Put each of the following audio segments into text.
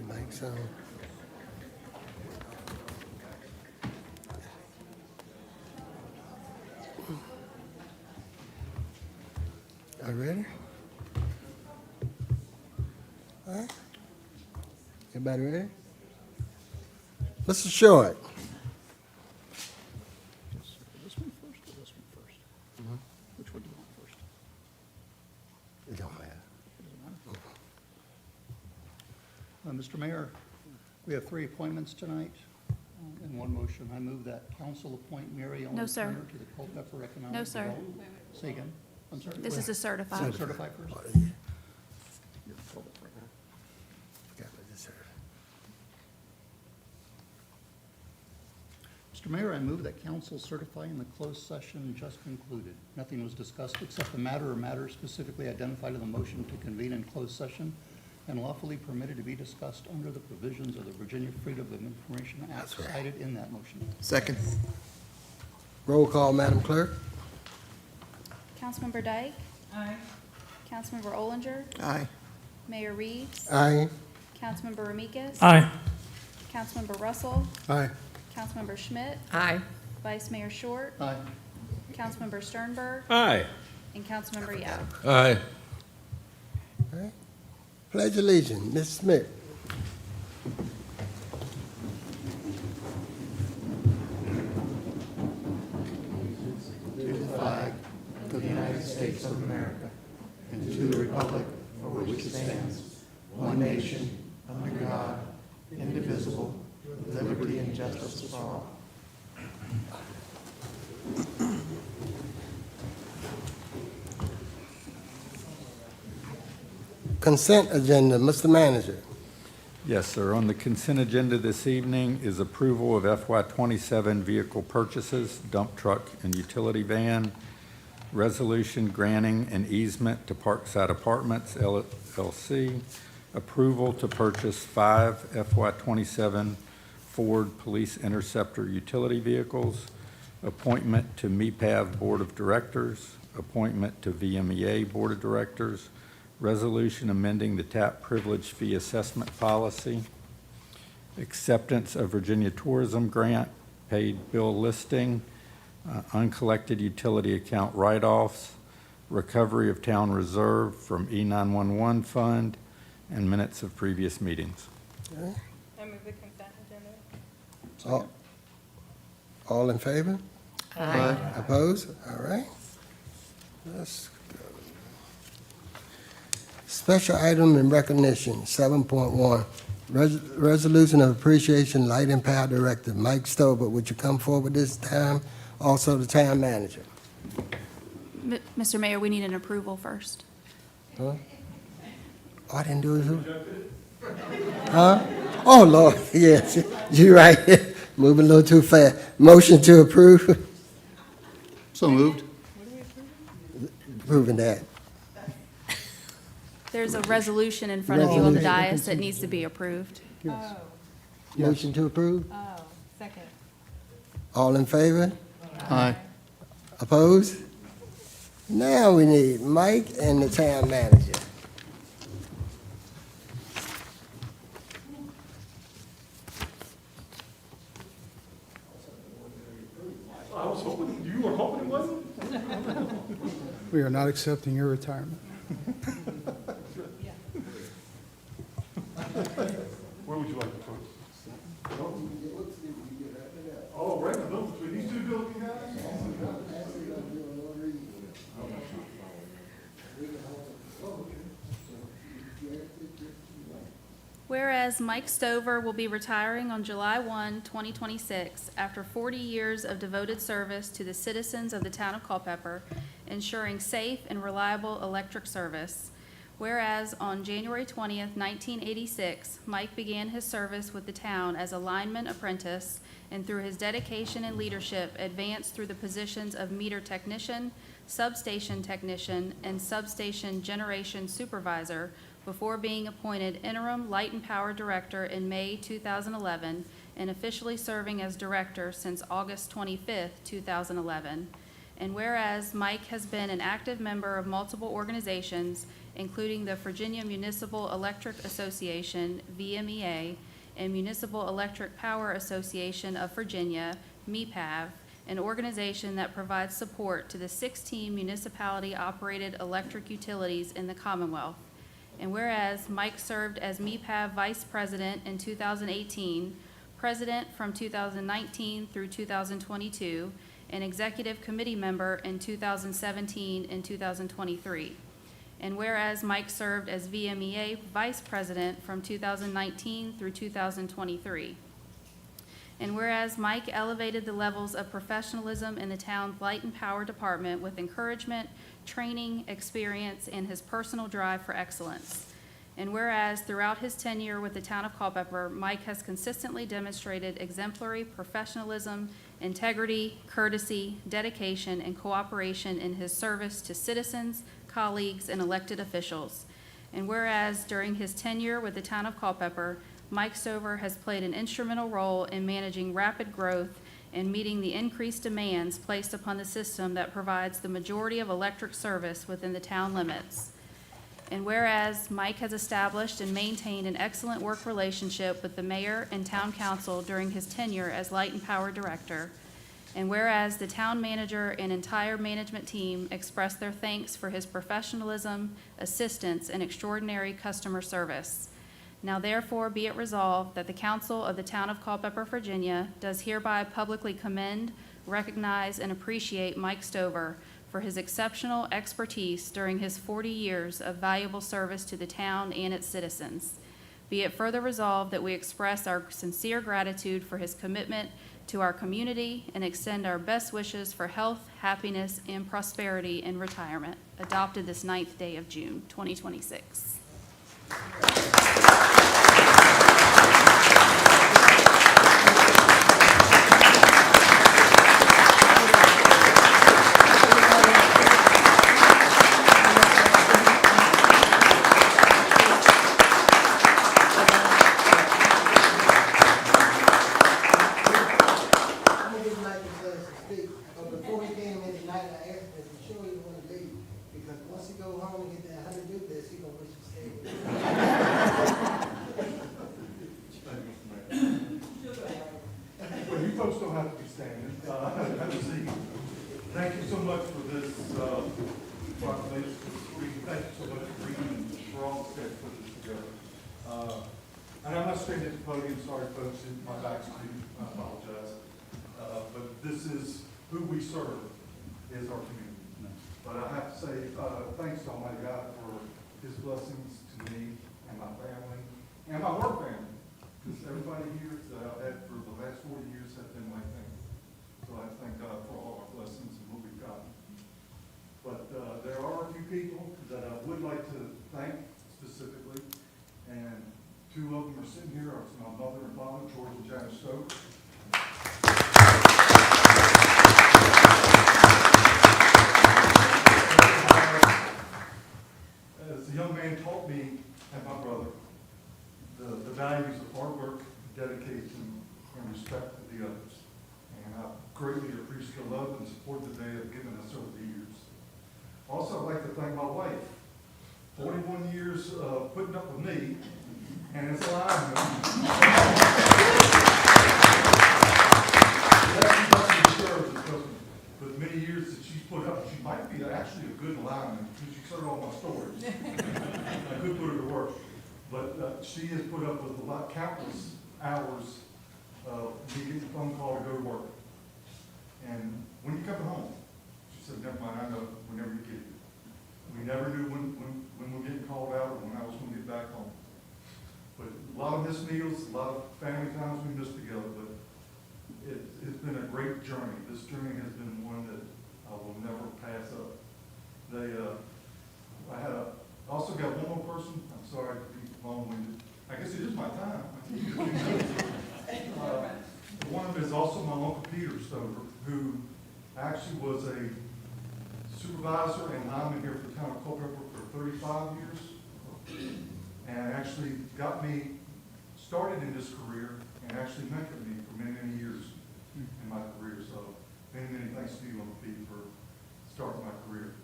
Mike's on. Are you ready? All right. Everybody ready? Mr. Short. This one first or this one first? Which one do you want first? It don't matter. Mr. Mayor, we have 3 appointments tonight in one motion. I move that council appoint Mary Ellen No, sir. Turner to the Culpeper Economic No, sir. Development. Say again? I'm sorry? This is a certified. Certify first? Oh, yeah. You're Culpeper. Got it, yes, sir. Mr. Mayor, I move that council certify in the closed session just concluded. Nothing was discussed except the matter or matters specifically identified in the motion to convene in closed session and lawfully permitted to be discussed under the provisions of the Virginia Freedom of Information Act That's right. cited in that motion. Second. Roll call, Madam Clerk. Councilmember Dyke? Aye. Councilmember Olinger? Aye. Mayor Reeves? Aye. Councilmember Ramikis? Aye. Councilmember Russell? Aye. Councilmember Schmidt? Aye. Vice Mayor Short? Aye. Councilmember Sternberg? Aye. And Councilmember Yap. Aye. All right. Pledge allegiance, Ms. Smith. To the United States of America and to the republic for which it stands, one nation, under God, indivisible, with liberty and justice for all. Consent agenda, Mr. Manager. Yes, sir. On the consent agenda this evening is approval of FY '27 vehicle purchases, dump truck and utility van, resolution granting an easement to Parkside Apartments LLC, approval to purchase 5 FY '27 Ford Police Interceptor utility vehicles, appointment to MEPAV Board of Directors, appointment to VMEA Board of Directors, resolution amending the tap privilege fee assessment policy, acceptance of Virginia Tourism Grant, paid bill listing, uncollected utility account write-offs, recovery of town reserve from E911 fund, and minutes of previous meetings. I move the consent agenda. All in favor? Aye. Opposed? All right. Let's go. Special item in recognition, 7.1, resolution of appreciation, Light and Power Director Mike Stover. Would you come forward this time? Also the town manager. Mr. Mayor, we need an approval first. Huh? Oh, I didn't do it. Huh? Oh, Lord, yes, you're right. Moving a little too fast. Motion to approve. So moved. Approving that. There's a resolution in front of you on the dais that needs to be approved. Oh, Motion to approve. oh, second. All in favor? Aye. Opposed? Now we need Mike and the town manager. I was hoping, you were hoping it wasn't? We are not accepting your retirement. Where would you like to put? Oh, right in the middle between these two good-looking guys? Whereas Mike Stover will be retiring on July 1, 2026, after 40 years of devoted service to the citizens of the town of Culpeper, ensuring safe and reliable electric service. Whereas on January 20th, 1986, Mike began his service with the town as a lineman apprentice, and through his dedication and leadership, advanced through the positions of meter technician, substation technician, and substation generation supervisor before being appointed interim Light and Power Director in May 2011 and officially serving as director since August 25th, 2011. And whereas Mike has been an active member of multiple organizations, including the Virginia Municipal Electric Association, VMEA, and Municipal Electric Power Association of Virginia, MEPAV, an organization that provides support to the 16 municipality-operated electric utilities in the Commonwealth. And whereas Mike served as MEPAV Vice President in 2018, President from 2019 through 2022, and Executive Committee member in 2017 and 2023. And whereas Mike served as VMEA Vice President from 2019 through 2023. And whereas Mike elevated the levels of professionalism in the town's Light and Power Department with encouragement, training, experience, and his personal drive for excellence. And whereas throughout his tenure with the town of Culpeper, Mike has consistently demonstrated exemplary professionalism, integrity, courtesy, dedication, and cooperation in his service to citizens, colleagues, and elected officials. And whereas during his tenure with the town of Culpeper, Mike Stover has played an instrumental role in managing rapid growth and meeting the increased demands placed upon the system that provides the majority of electric service within the town limits. And whereas Mike has established and maintained an excellent work relationship with the mayor and town council during his tenure as Light and Power Director, and whereas the town manager and entire management team express their thanks for his professionalism, assistance, and extraordinary customer service. Now therefore be it resolved that the council of the town of Culpeper, Virginia does hereby publicly commend, recognize, and appreciate Mike Stover for his exceptional expertise during his 40 years of valuable service to the town and its citizens. Be it further resolved that we express our sincere gratitude for his commitment to our community and extend our best wishes for health, happiness, and prosperity in retirement. Adopted this 9th day of June, 2026. I'm gonna give Mike a chance to speak, but before he came in tonight, I asked him, "You sure you wanna leave?" Because once he go home and get that honey-do list, he gonna wish he stayed with us. Well, you folks don't have to be standing. Have a seat. Thank you so much for this proclamation. Thank you so much for reading for all the steps put this together. And I'm not standing at the podium, sorry folks, my back's to you, I apologize. But this is who we serve, is our community. But I have to say, thanks to Almighty God for his blessings to me and my family, and my work family. Because everybody here that I've had for the last 40 years have been my family. So I thank God for all our blessings and what we've gotten. But there are a few people that I would like to thank specifically, and two of them are sitting here. It's my mother and father, George and Janice Stover. As a young man taught me and my brother the values of hard work, dedication, and respect for the others. And I greatly appreciate the love and support that they have given us over the years. Also, I'd like to thank my wife. 41 years of putting up with me, and it's a lineman. With many years that she's put up, she might be actually a good lineman, because she heard all my stories. I could put her to work. But she has put up with countless hours of me getting a phone call to go to work. And when you come home, she said, "Never mind, I know whenever you get here." We never knew when we're getting called out or when I was going to get back home. But a lot of missed meals, a lot of family times we missed together, but it's been a great journey. This journey has been one that I will never pass up. I also got one more person. I'm sorry to be long-winded. I guess it is my time. One of them is also my Uncle Peter Stover, who actually was a supervisor and lineman here for the town of Culpeper for 35 years. And actually got me started in this career and actually mentored me for many, many years in my career. So many, many thanks to you, Uncle Pete, for start my career.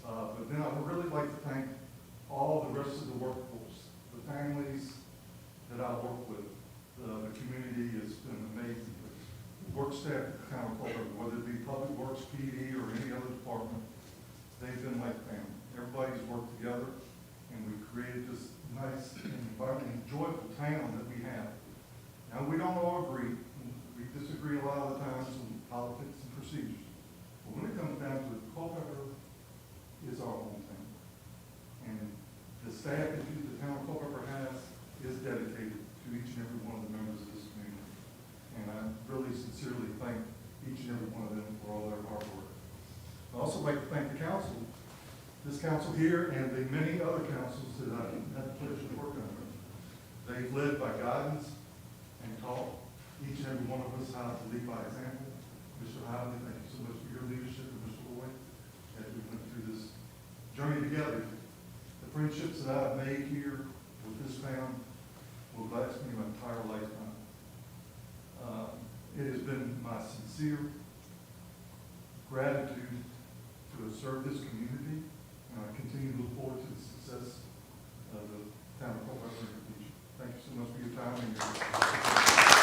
But then I would really like to thank all the rest of the workforce, the families that I work with. The community has been amazing. The work staff at the town of Culpeper, whether it be Public Works, PD, or any other department, they've been like family. Everybody's worked together, and we've created this nice and enjoyable town that we have. Now, we don't all agree. We disagree a lot of the times on politics and procedures. But when it comes down to it, Culpeper is our hometown. And the staff that the town of Culpeper has is dedicated to each and every one of the members of this community. And I really sincerely thank each and every one of them for all their hard work. I'd also like to thank the council, this council here, and the many other councils that I've had the pleasure of working with. They've led by guidance and taught each and every one of us how to lead by example. Mr. Howley, thank you so much for your leadership, and Mr. Lloyd, as we went through this journey together. The friendships that I've made here with this town will last me my entire lifetime. It has been my sincere gratitude to have served this community, and I continue to look forward to the success of the town of Culpeper in the future. Thank you so much for your time and your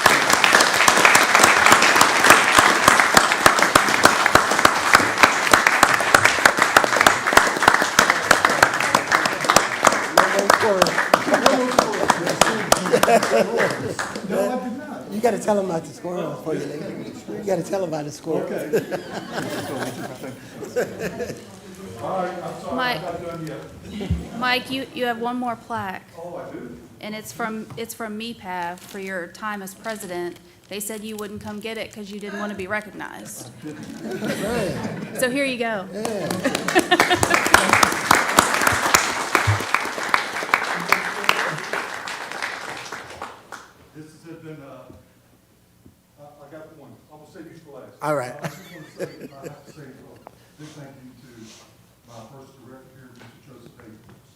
You gotta tell them about the squirrel before you leave. You gotta tell them about the squirrel. Okay. All right, I'm sorry, Mike. I'm not done yet. Mike, you have one more plaque, Oh, I do? and it's from MEPAV for your time as president. They said you wouldn't come get it because you didn't want to be recognized. So here you go. This has been, I got one. I'm gonna save you for last. All right. I just want to say, I have to say, big thank you to my first director here, Mr. Joseph A. Brooks.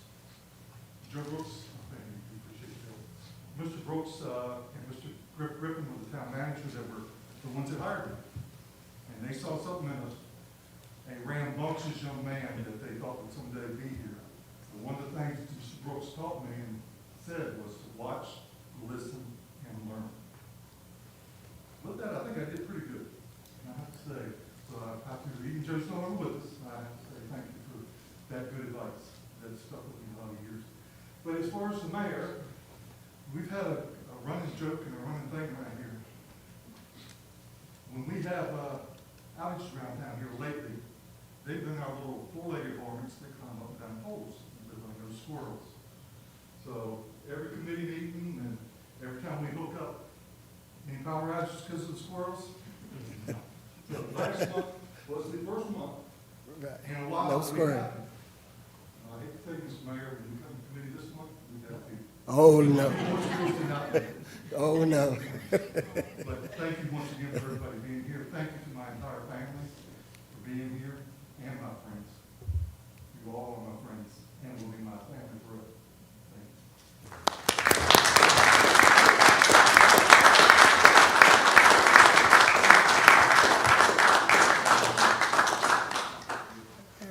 Joe Brooks, thank you, we appreciate you. Mr. Brooks, and Mr. Griffin were the town managers that were the ones that hired me. And they saw something in a rambunctious young man that they thought would someday be here. And one of the things that Mr. Brooks taught me and said was to watch, listen, and learn. With that, I think I did pretty good. And I have to say, so I have to, even Joe's no longer with us, I have to say thank you for that good advice. That stuck with me a lot of years. But as far as the mayor, we've had a running joke and a running thing around here. When we have outages around town here lately, they've been our little four-legged varmints that climb up and down poles and live like those squirrels. So every committee meeting and every time we hook up, any power outages because of the squirrels? So last month was the first month in a while. No that we squirrel. had. I hate to think, Mr. Mayor, when we come to committee this month, we got to be Oh, no. more schools than not. Oh, no. But thank you once again for everybody being here. Thank you to my entire family for being here, and my friends. You all are my friends, and will be my family forever. Thank you.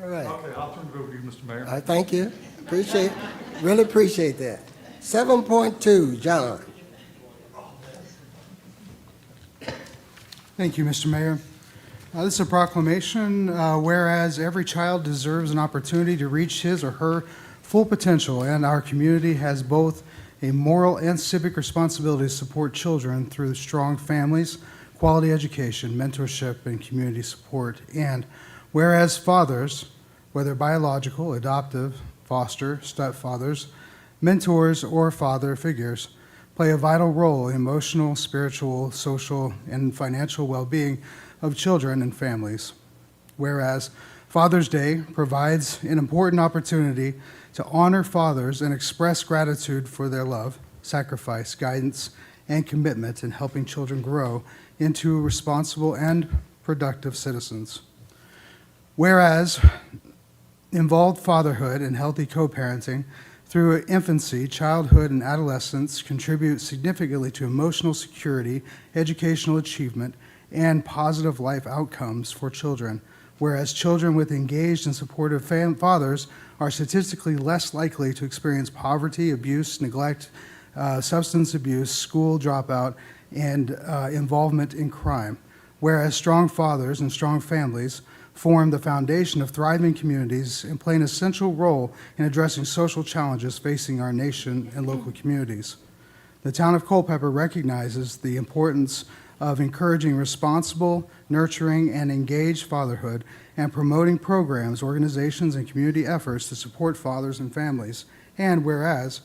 All right. Okay, I'll turn it over to you, Mr. Mayor. Thank you. Really appreciate that. 7.2, John. Thank you, Mr. Mayor. This is a proclamation, whereas every child deserves an opportunity to reach his or her full potential, and our community has both a moral and civic responsibility to support children through strong families, quality education, mentorship, and community support. And whereas fathers, whether biological, adoptive, foster, stepfathers, mentors, or father figures, play a vital role in emotional, spiritual, social, and financial well-being of children and families. Whereas Father's Day provides an important opportunity to honor fathers and express gratitude for their love, sacrifice, guidance, and commitment in helping children grow into responsible and productive citizens. Whereas involved fatherhood and healthy co-parenting through infancy, childhood, and adolescence contribute significantly to emotional security, educational achievement, and positive life outcomes for children. whereas children with engaged and supportive fathers are statistically less likely to experience poverty, abuse, neglect, substance abuse, school dropout, and involvement in crime, whereas strong fathers and strong families form the foundation of thriving communities and play an essential role in addressing social challenges facing our nation and local communities. The town of Culpeper recognizes the importance of encouraging responsible, nurturing, and engaged fatherhood and promoting programs, organizations, and community efforts to support fathers and families. And whereas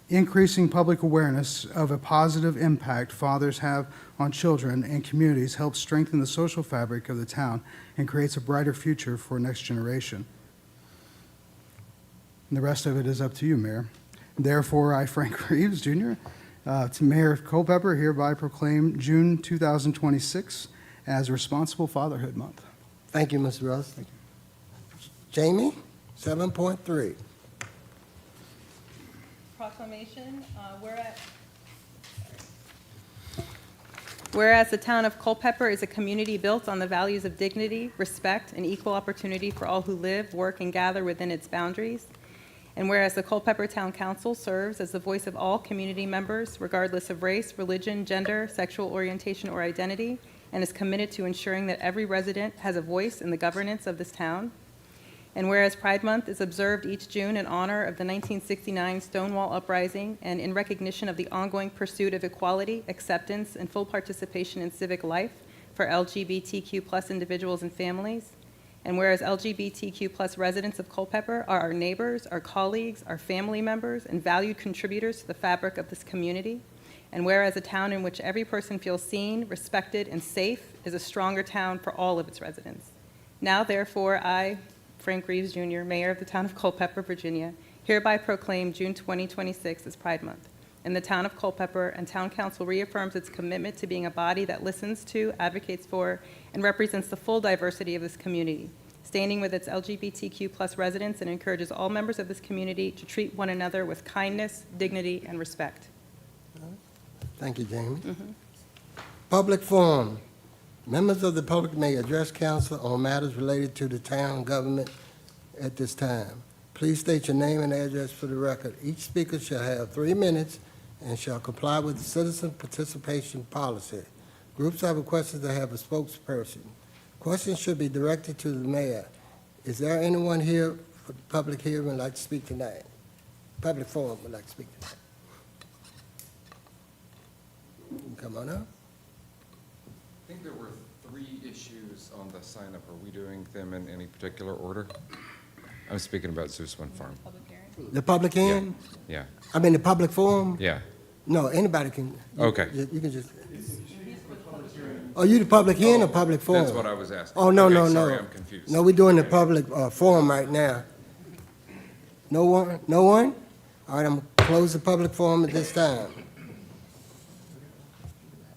increasing public awareness of a positive impact fathers have on children and communities helps strengthen the social fabric of the town and creates a brighter future for next generation. And the rest of it is up to you, Mayor. Therefore, I, Frank Reeves, Jr., to Mayor of Culpeper, hereby proclaim June 2026 as Responsible Fatherhood Month. Thank you, Mr. Russ. Jamie, 7.3. Proclamation, whereas the town of Culpeper is a community built on the values of dignity, respect, and equal opportunity for all who live, work, and gather within its boundaries. And whereas the Culpeper Town Council serves as the voice of all community members, regardless of race, religion, gender, sexual orientation, or identity, and is committed to ensuring that every resident has a voice in the governance of this town. And whereas Pride Month is observed each June in honor of the 1969 Stonewall Uprising and in recognition of the ongoing pursuit of equality, acceptance, and full participation in civic life for LGBTQ+ individuals and families. And whereas LGBTQ+ residents of Culpeper are our neighbors, our colleagues, our family members, and valued contributors to the fabric of this community. And whereas a town in which every person feels seen, respected, and safe is a stronger town for all of its residents. Now, therefore, I, Frank Reeves, Jr., Mayor of the town of Culpeper, Virginia, hereby proclaim June 2026 as Pride Month. And the town of Culpeper and Town Council reaffirms its commitment to being a body that listens to, advocates for, and represents the full diversity of this community, standing with its LGBTQ+ residents, and encourages all members of this community to treat one another with kindness, dignity, and respect. Thank you, Jamie. Public forum. Members of the public may address council on matters related to the town government at this time. Please state your name and address for the record. Each speaker shall have 3 minutes and shall comply with the citizen participation policy. Groups are requested to have a spokesperson. Questions should be directed to the mayor. Is there anyone here for the public hearing would like to speak tonight? Public forum would like to speak tonight. Come on up. I think there were 3 issues on the sign-up. Are we doing them in any particular order? I'm speaking about Zeus One Farm. Public hearing. The public hearing? Yeah, I mean, the public forum? yeah. No, anybody can. Okay. You can just. Oh, you the public hearing or public forum? That's what I was asking. Oh, no, Okay, no, no. Sorry, I'm confused. No, we're doing the public forum right now. No one? No one? All right, I'm going to close the public forum at this time.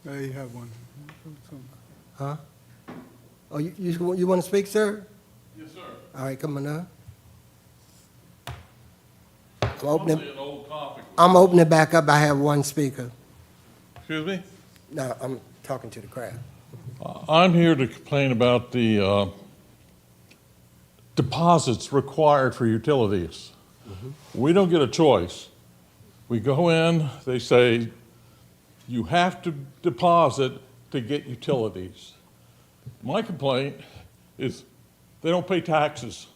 You have one. Huh? Oh, you want to speak, sir? Yes, sir. All right, come on up. I'm opening, Mostly an old topic. I'm opening back up. I have one speaker. Excuse me? No, I'm talking to the crowd. I'm here to complain about the deposits required for utilities. We don't get a choice. We go in, they say, you have to deposit to get utilities. My complaint is they don't pay taxes,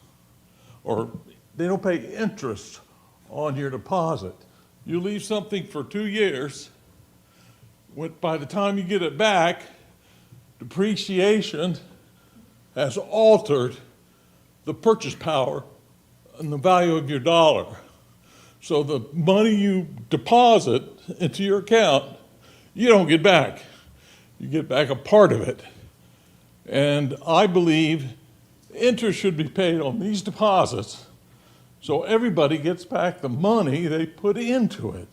or they don't pay interest on your deposit. You leave something for 2 years, by the time you get it back, depreciation has altered the purchase power and the value of your dollar. So the money you deposit into your account, you don't get back. You get back a part of it. And I believe interest should be paid on these deposits so everybody gets back the money they put into it.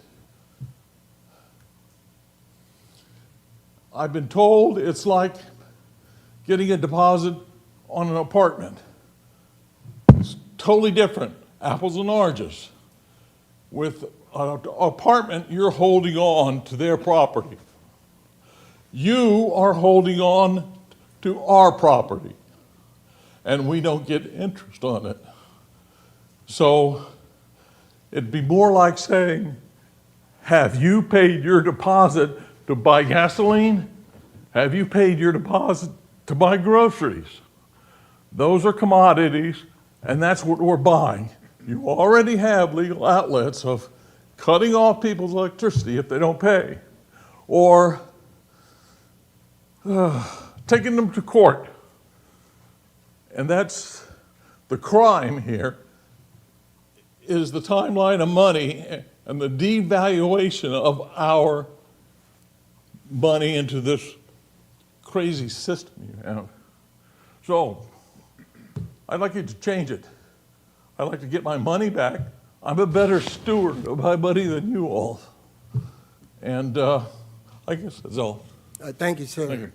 I've been told it's like getting a deposit on an apartment. It's totally different, apples and oranges. With an apartment, you're holding on to their property. You are holding on to our property. and we don't get interest on it. So it'd be more like saying, have you paid your deposit to buy gasoline? Have you paid your deposit to buy groceries? Those are commodities, and that's what we're buying. You already have legal outlets of cutting off people's electricity if they don't pay, or taking them to court. And that's the crime here, is the timeline of money and the devaluation of our money into this crazy system you have. So, I'd like you to change it. I'd like to get my money back. I'm a better steward of my money than you all. And I guess that's all. Thank you, sir. Thank you.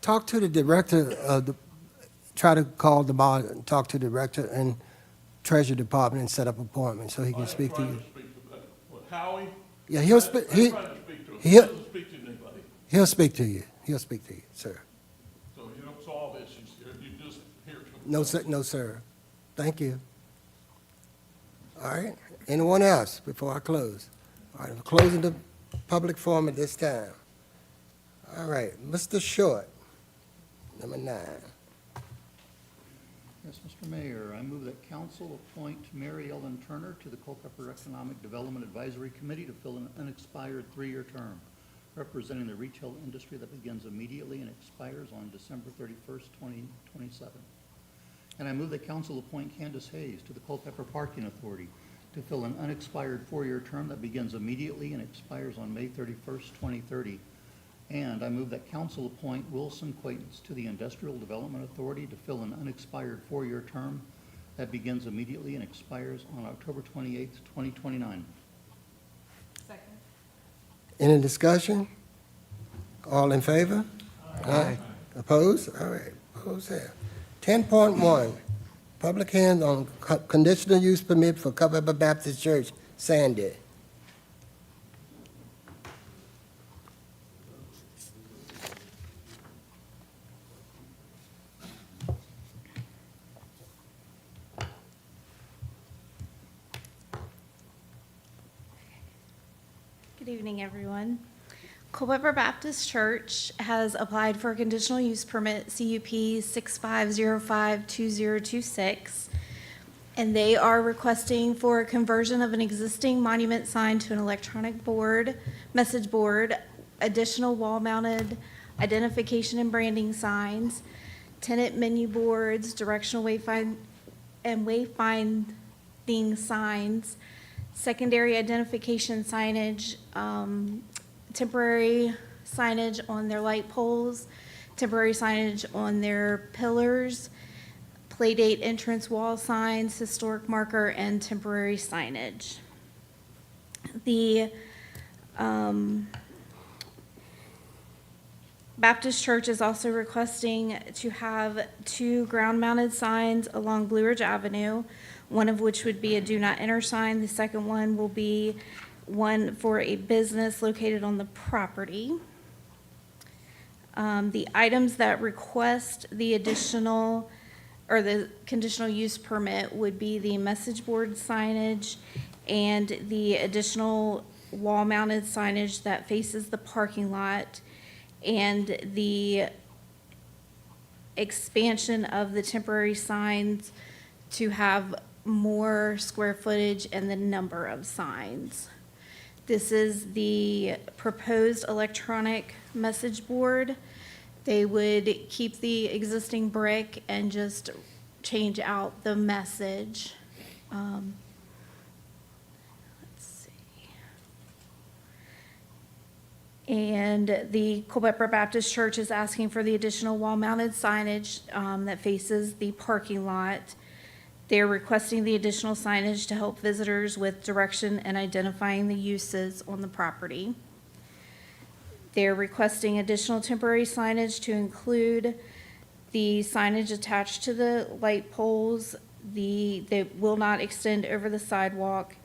Talk to the director of the, try to call the bar and talk to the director and Treasury Department and set up appointments so he can speak to you. Howie? Yeah, he'll speak, I'm trying to speak to him. He he'll, doesn't speak to anybody. he'll speak to you. He'll speak to you, sir. So you don't solve issues here, you just hear to them. No, sir, no, sir. Thank you. All right, anyone else before I close? All right, I'm closing the public forum at this time. All right, Mr. Short, number 9. Yes, Mr. Mayor, I move that council appoint Mary Ellen Turner to the Culpeper Economic Development Advisory Committee to fill an unexpired 3-year term, representing the retail industry that begins immediately and expires on December 31st, 2027. And I move that council appoint Candace Hayes to the Culpeper Parking Authority to fill an unexpired 4-year term that begins immediately and expires on May 31st, 2030. And I move that council appoint Wilson Quaintance to the Industrial Development Authority to fill an unexpired 4-year term that begins immediately and expires on October 28th, 2029. Any discussion? All in favor? Aye. Opposed? All right, opposed there. 10.1, public hearing on conditional use permit for Culpeper Baptist Church, Sandy. Good evening, everyone. Culpeper Baptist Church has applied for a conditional use permit, CUP 65052026, and they are requesting for a conversion of an existing monument sign to an electronic board, message board, additional wall-mounted identification and branding signs, tenant menu boards, directional wayfinding signs, secondary identification signage, temporary signage on their light poles, temporary signage on their pillars, playdate entrance wall signs, historic marker, and temporary signage. The Baptist Church is also requesting to have 2 ground-mounted signs along Blue Ridge Avenue, one of which would be a do not enter sign. The second one will be one for a business located on the property. The items that request the additional or the conditional use permit would be the message board signage and the additional wall-mounted signage that faces the parking lot, and the expansion of the temporary signs to have more square footage and the number of signs. This is the proposed electronic message board. They would keep the existing brick and just change out the message. Let's see. And the Culpeper Baptist Church is asking for the additional wall-mounted signage that faces the parking lot. They're requesting the additional signage to help visitors with direction and identifying the uses on the property. They're requesting additional temporary signage to include the signage attached to the light poles, that will not extend over the sidewalk,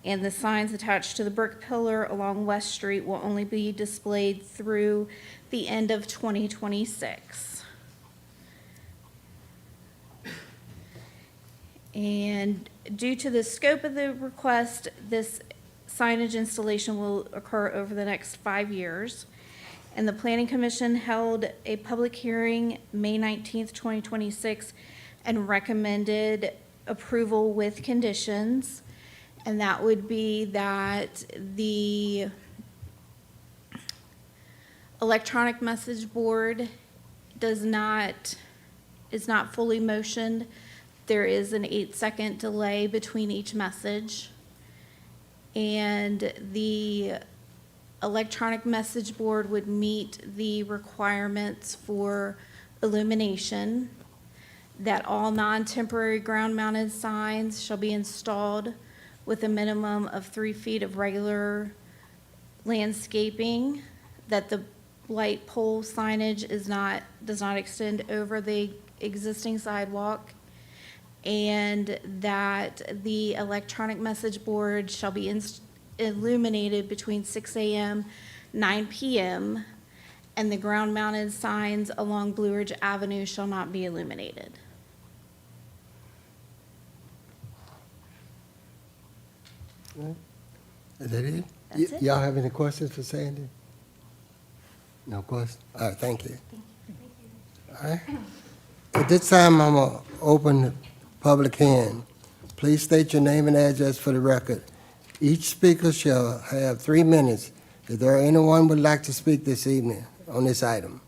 and the signs attached to the brick pillar along West Street will only be displayed through the end of 2026. And due to the scope of the request, this signage installation will occur over the next 5 years. And the Planning Commission held a public hearing May 19th, 2026, and recommended approval with conditions. And that would be that the electronic message board is not fully motioned. There is an 8-second delay between each message. And the electronic message board would meet the requirements for illumination, that all non-temporary ground-mounted signs shall be installed with a minimum of 3 feet of regular landscaping, that the light pole signage does not extend over the existing sidewalk, and that the electronic message board shall be illuminated between 6 a.m., 9 p.m., and the ground-mounted signs along Blue Ridge Avenue shall not be illuminated. Is that it? That's it. Y'all have any questions for Sandy? No questions? All right, thank you. All right. At this time, I'm going to open the public hearing. Please state your name and address for the record. Each speaker shall have 3 minutes. Is there anyone would like to speak this evening on this item?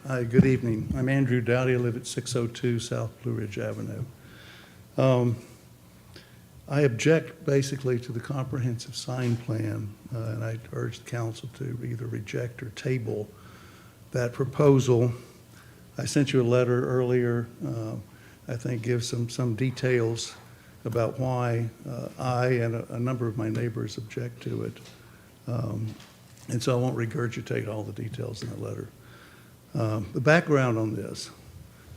Hi, good evening. I'm Andrew Dowdy. I live at 602 South Blue Ridge Avenue. I object basically to the comprehensive sign plan, and I urge the council to either reject or table that proposal. I sent you a letter earlier, I think gives some details about why I and a number of my neighbors object to it. And so I won't regurgitate all the details in the letter. The background on this,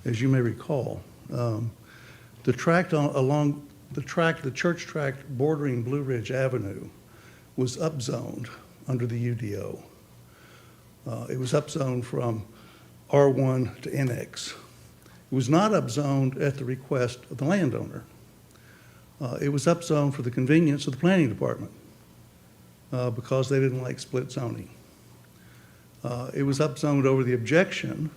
as you may recall, the tract along the church tract bordering Blue Ridge Avenue was upzoned under the UDO. It was upzoned from R1 to NX. It was not upzoned at the request of the landowner. It was upzoned for the convenience of the planning department because they didn't like split zoning. It was upzoned over the objection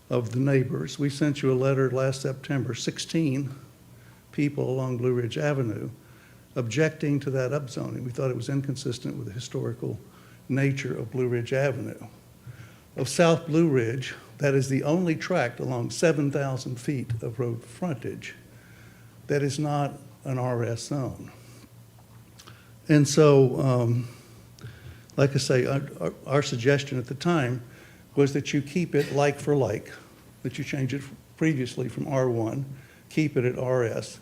of the neighbors. We sent you a letter last September, 16 people along Blue Ridge Avenue objecting to that upzoning. We thought it was inconsistent with the historical nature of Blue Ridge Avenue. Of South Blue Ridge, that is the only tract along 7,000 feet of road frontage that is not an RS zone. And so, like I say, our suggestion at the time was that you keep it like for like, that you change it previously from R1, keep it at RS,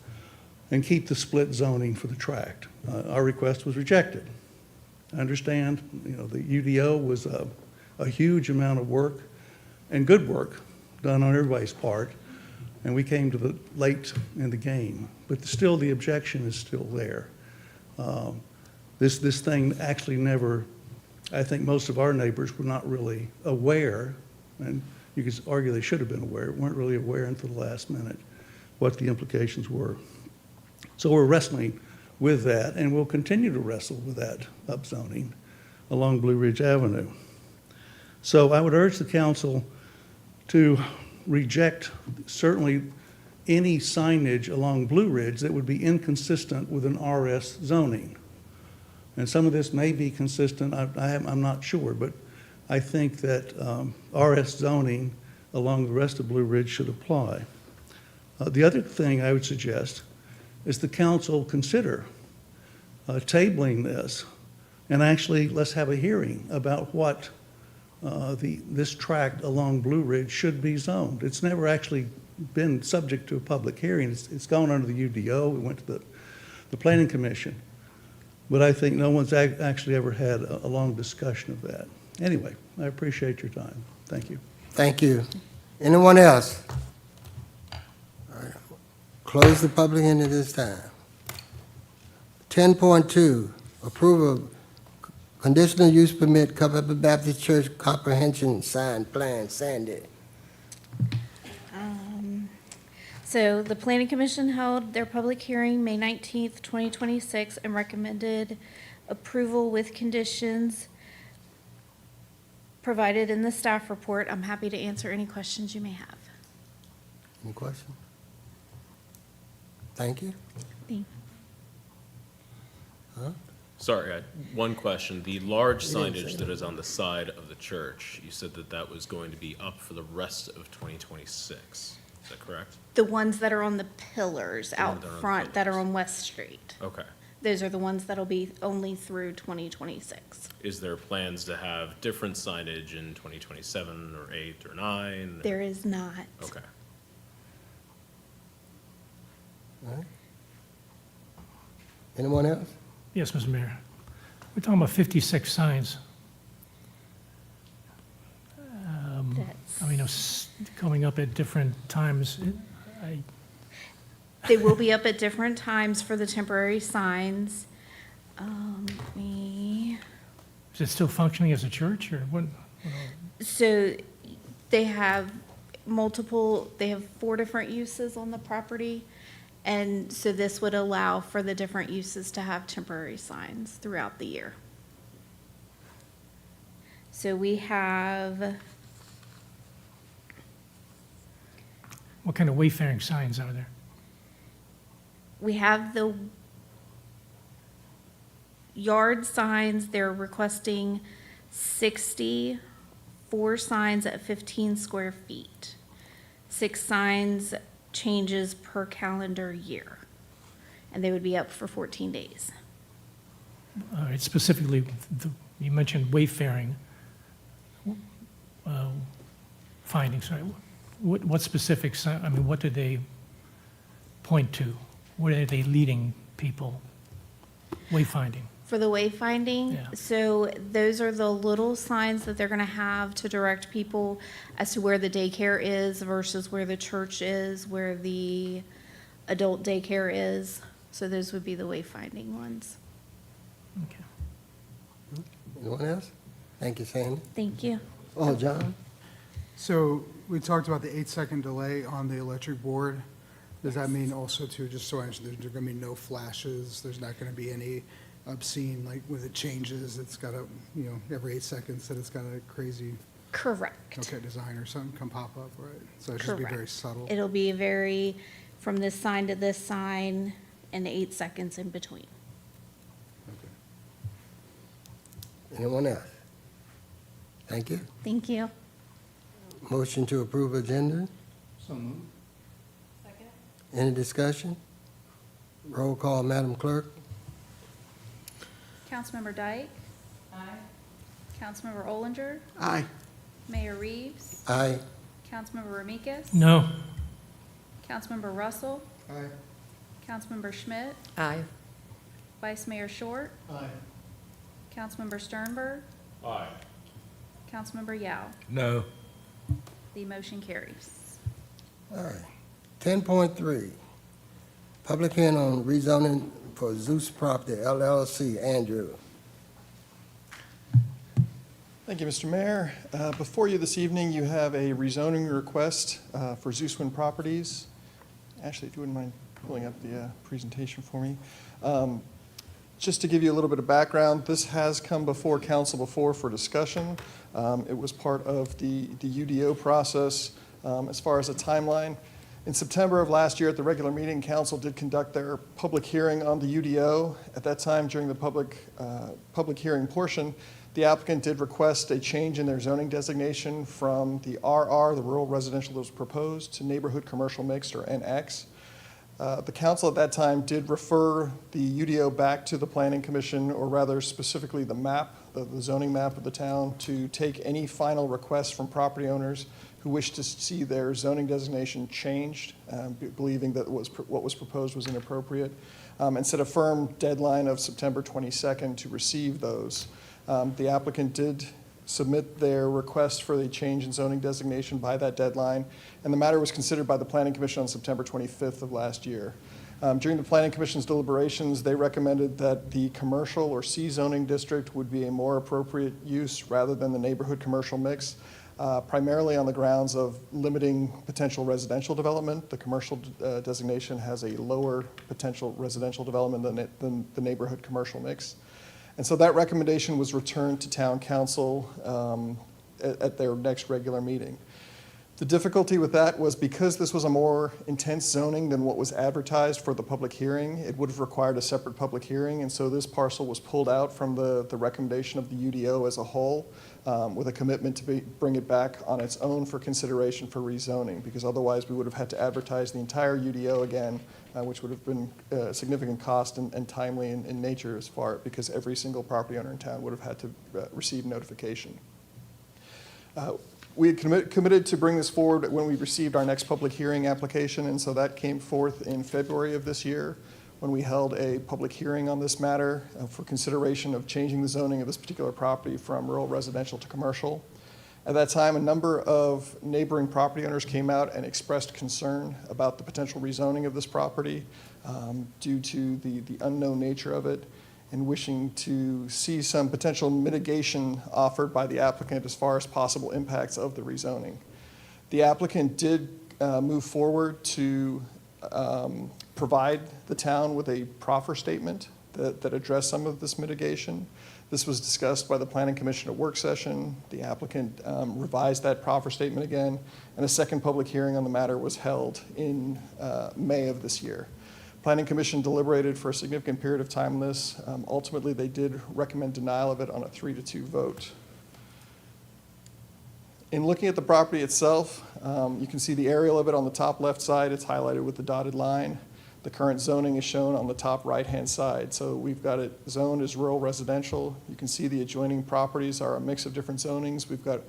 and keep the split zoning for the tract. Our request was rejected. I understand, the UDO was a huge amount of work and good work done on everybody's part, and we came to the late in the game. But still, the objection is still there. This thing actually never, I think most of our neighbors were not really aware, and you could argue they should have been aware, weren't really aware until the last minute what the implications were. So we're wrestling with that, and we'll continue to wrestle with that upzoning along Blue Ridge Avenue. So I would urge the council to reject certainly any signage along Blue Ridge that would be inconsistent with an RS zoning. And some of this may be consistent, I'm not sure, but I think that RS zoning along the rest of Blue Ridge should apply. The other thing I would suggest is the council consider tabling this, and actually let's have a hearing about what this tract along Blue Ridge should be zoned. It's never actually been subject to a public hearing. It's gone under the UDO. We went to the Planning Commission. But I think no one's actually ever had a long discussion of that. Anyway, I appreciate your time. Thank you. Thank you. Anyone else? All right. Close the public hearing at this time. 10.2, Approval of conditional use permit, Culpeper Baptist Church comprehension sign plan, Sandy. So the Planning Commission held their public hearing May 19th, 2026, and recommended approval with conditions provided in the staff report. I'm happy to answer any questions you may have. Any question? Thank you. Thank Sorry, one question. The large You didn't say signage that is on the side of the church, you said that that was going to be up for the rest of 2026. Is that correct? The ones that are on the pillars The out ones that are on the front that are pillars. on West Street. Okay. Those are the ones that'll be only through 2026. Is there plans to have different signage in 2027 or 8 or 9? There is not. Okay. All right. Anyone else? Yes, Mr. Mayor. We're talking about 56 signs. That's- I mean, coming up at different times. They will be up at different times for the temporary signs. Is it still functioning as a church, or what? So they have they have 4 different uses on the property. And so this would allow for the different uses to have temporary signs throughout the year. So we have, What kind of wayfaring signs are there? we have the yard signs. They're requesting 64 signs at 15 square feet. 6 signs changes per calendar year. And they would be up for 14 days. All right, specifically, you mentioned wayfaring findings, right? What specific, I mean, what do they point to? Where are they leading people wayfinding? For the wayfinding, Yeah. so those are the little signs that they're gonna have to direct people as to where the daycare is versus where the church is, where the adult daycare is. So those would be the wayfinding ones. Okay. Anyone else? Thank you, Sandy. Thank you. Oh, John? So we talked about the 8-second delay on the electric board. Does that mean also too, just so I understand, there's going to be no flashes? There's not going to be any obscene, like when it changes, it's got a, every 8 seconds that it's got a crazy, Correct. okay, design or something come pop up, right? So it should be very Correct. subtle. It'll be very, from this sign to this sign, and 8 seconds in between. Okay. Anyone else? Thank you. Thank you. Motion to approve agenda. So moved. Any discussion? Roll call, Madam Clerk. Councilmember Dyke? Aye. Councilmember Olinger? Aye. Mayor Reeves? Aye. Councilmember Ramikis? No. Councilmember Russell? Aye. Councilmember Schmidt? Aye. Vice Mayor Short? Aye. Councilmember Sternberg? Aye. Councilmember Yao? No. The motion carries. All right. 10.3, public hearing on rezoning for Zeus Property LLC. Andrew. Thank you, Mr. Mayor. Before you this evening, you have a rezoning request for Zeus Wind Properties. Ashley, if you wouldn't mind pulling up the presentation for me. Just to give you a little bit of background, this has come before council before for discussion. It was part of the UDO process. As far as a timeline, in September of last year at the regular meeting, council did conduct their public hearing on the UDO. At that time, during the public hearing portion, the applicant did request a change in their zoning designation from the RR, the rural residential that was proposed, to neighborhood commercial mixed, or NX. The council at that time did refer the UDO back to the planning commission, or rather specifically the map, the zoning map of the town, to take any final requests from property owners who wish to see their zoning designation changed, believing that what was proposed was inappropriate, and set a firm deadline of September 22nd to receive those. The applicant did submit their request for the change in zoning designation by that deadline, and the matter was considered by the Planning Commission on September 25th of last year. During the Planning Commission's deliberations, they recommended that the commercial or C zoning district would be a more appropriate use rather than the neighborhood commercial mix, primarily on the grounds of limiting potential residential development. The commercial designation has a lower potential residential development than the neighborhood commercial mix. And so that recommendation was returned to Town Council at their next regular meeting. The difficulty with that was because this was a more intense zoning than what was advertised for the public hearing, it would have required a separate public hearing, and so this parcel was pulled out from the recommendation of the UDO as a whole, with a commitment to bring it back on its own for consideration for rezoning, because otherwise we would have had to advertise the entire UDO again, which would have been significant cost and timely in nature as far, because every single property owner in town would have had to receive notification. We had committed to bring this forward when we received our next public hearing application, and so that came forth in February of this year when we held a public hearing on this matter for consideration of changing the zoning of this particular property from rural residential to commercial. At that time, a number of neighboring property owners came out and expressed concern about the potential rezoning of this property due to the unknown nature of it, and wishing to see some potential mitigation offered by the applicant as far as possible impacts of the rezoning. The applicant did move forward to provide the town with a proffer statement that addressed some of this mitigation. This was discussed by the Planning Commission at work session. The applicant revised that proffer statement again, and a second public hearing on the matter was held in May of this year. Planning Commission deliberated for a significant period of time on this. Ultimately, they did recommend denial of it on a 3-2 vote. In looking at the property itself, you can see the aerial of it on the top left side. It's highlighted with the dotted line. The current zoning is shown on the top right-hand side. So we've got it zoned as rural residential. You can see the adjoining properties are a mix of different zonings. We've got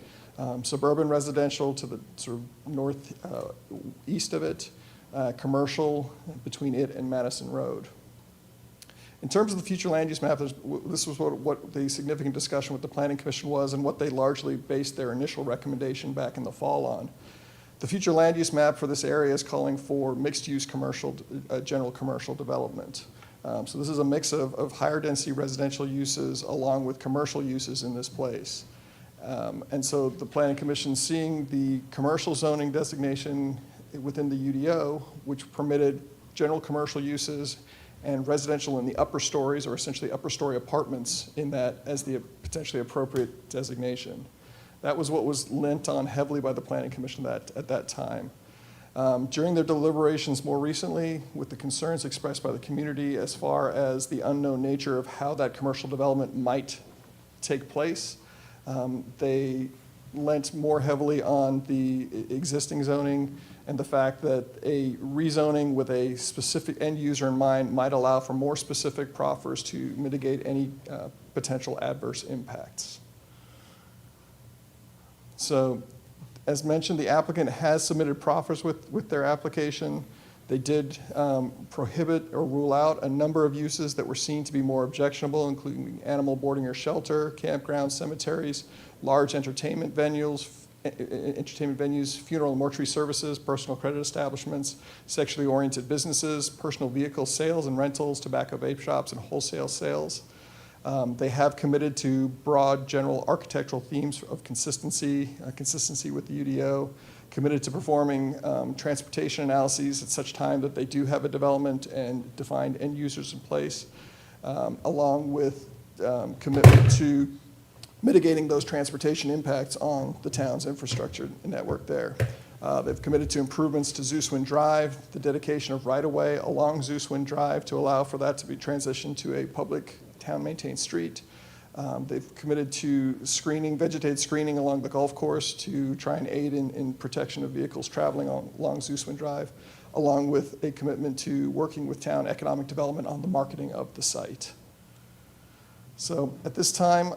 suburban residential to the sort of northeast of it, commercial between it and Madison Road. In terms of the future land use map, this was what the significant discussion with the Planning Commission was and what they largely based their initial recommendation back in the fall on. The future land use map for this area is calling for mixed-use commercial, general commercial development. So this is a mix of higher density residential uses along with commercial uses in this place. And so the Planning Commission, seeing the commercial zoning designation within the UDO, which permitted general commercial uses and residential in the upper stories, or essentially upper story apartments in that as the potentially appropriate designation. That was what was lent on heavily by the Planning Commission at that time. During their deliberations more recently, with the concerns expressed by the community as far as the unknown nature of how that commercial development might take place, they lent more heavily on the existing zoning and the fact that a rezoning with a specific end user in mind might allow for more specific proffers to mitigate any potential adverse impacts. So, as mentioned, the applicant has submitted proffers with their application. They did prohibit or rule out a number of uses that were seen to be more objectionable, including animal boarding or shelter, campgrounds, cemeteries, large entertainment venues, funeral and mortuary services, personal credit establishments, sexually oriented businesses, personal vehicle sales and rentals, tobacco vape shops, and wholesale sales. They have committed to broad general architectural themes of consistency with the UDO, committed to performing transportation analyses at such time that they do have a development and defined end users in place, along with commitment to mitigating those transportation impacts on the town's infrastructure network there. They've committed to improvements to Zeuswind Drive, the dedication of right-of-way along Zeuswind Drive to allow for that to be transitioned to a public town-maintained street. They've committed to vegetated screening along the golf course to try and aid in protection of vehicles traveling along Zeuswind Drive, along with a commitment to working with town economic development on the marketing of the site. So at this time,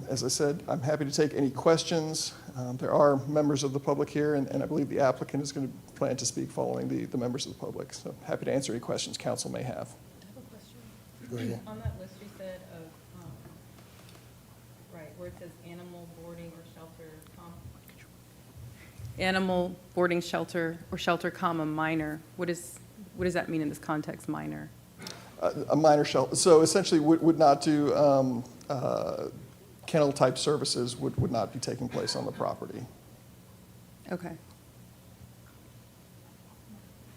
as I said, I'm happy to take any questions. There are members of the public here, and I believe the applicant is going to plan to speak following the members of the public. So happy to answer any questions council may have. I have a question. Go ahead. On that list you said of, right, where it says animal boarding or shelter, animal boarding shelter or shelter, minor, what What does that mean in this context, minor? A minor shelter, so essentially would not do kennel-type services would not be taking place on the property. Okay.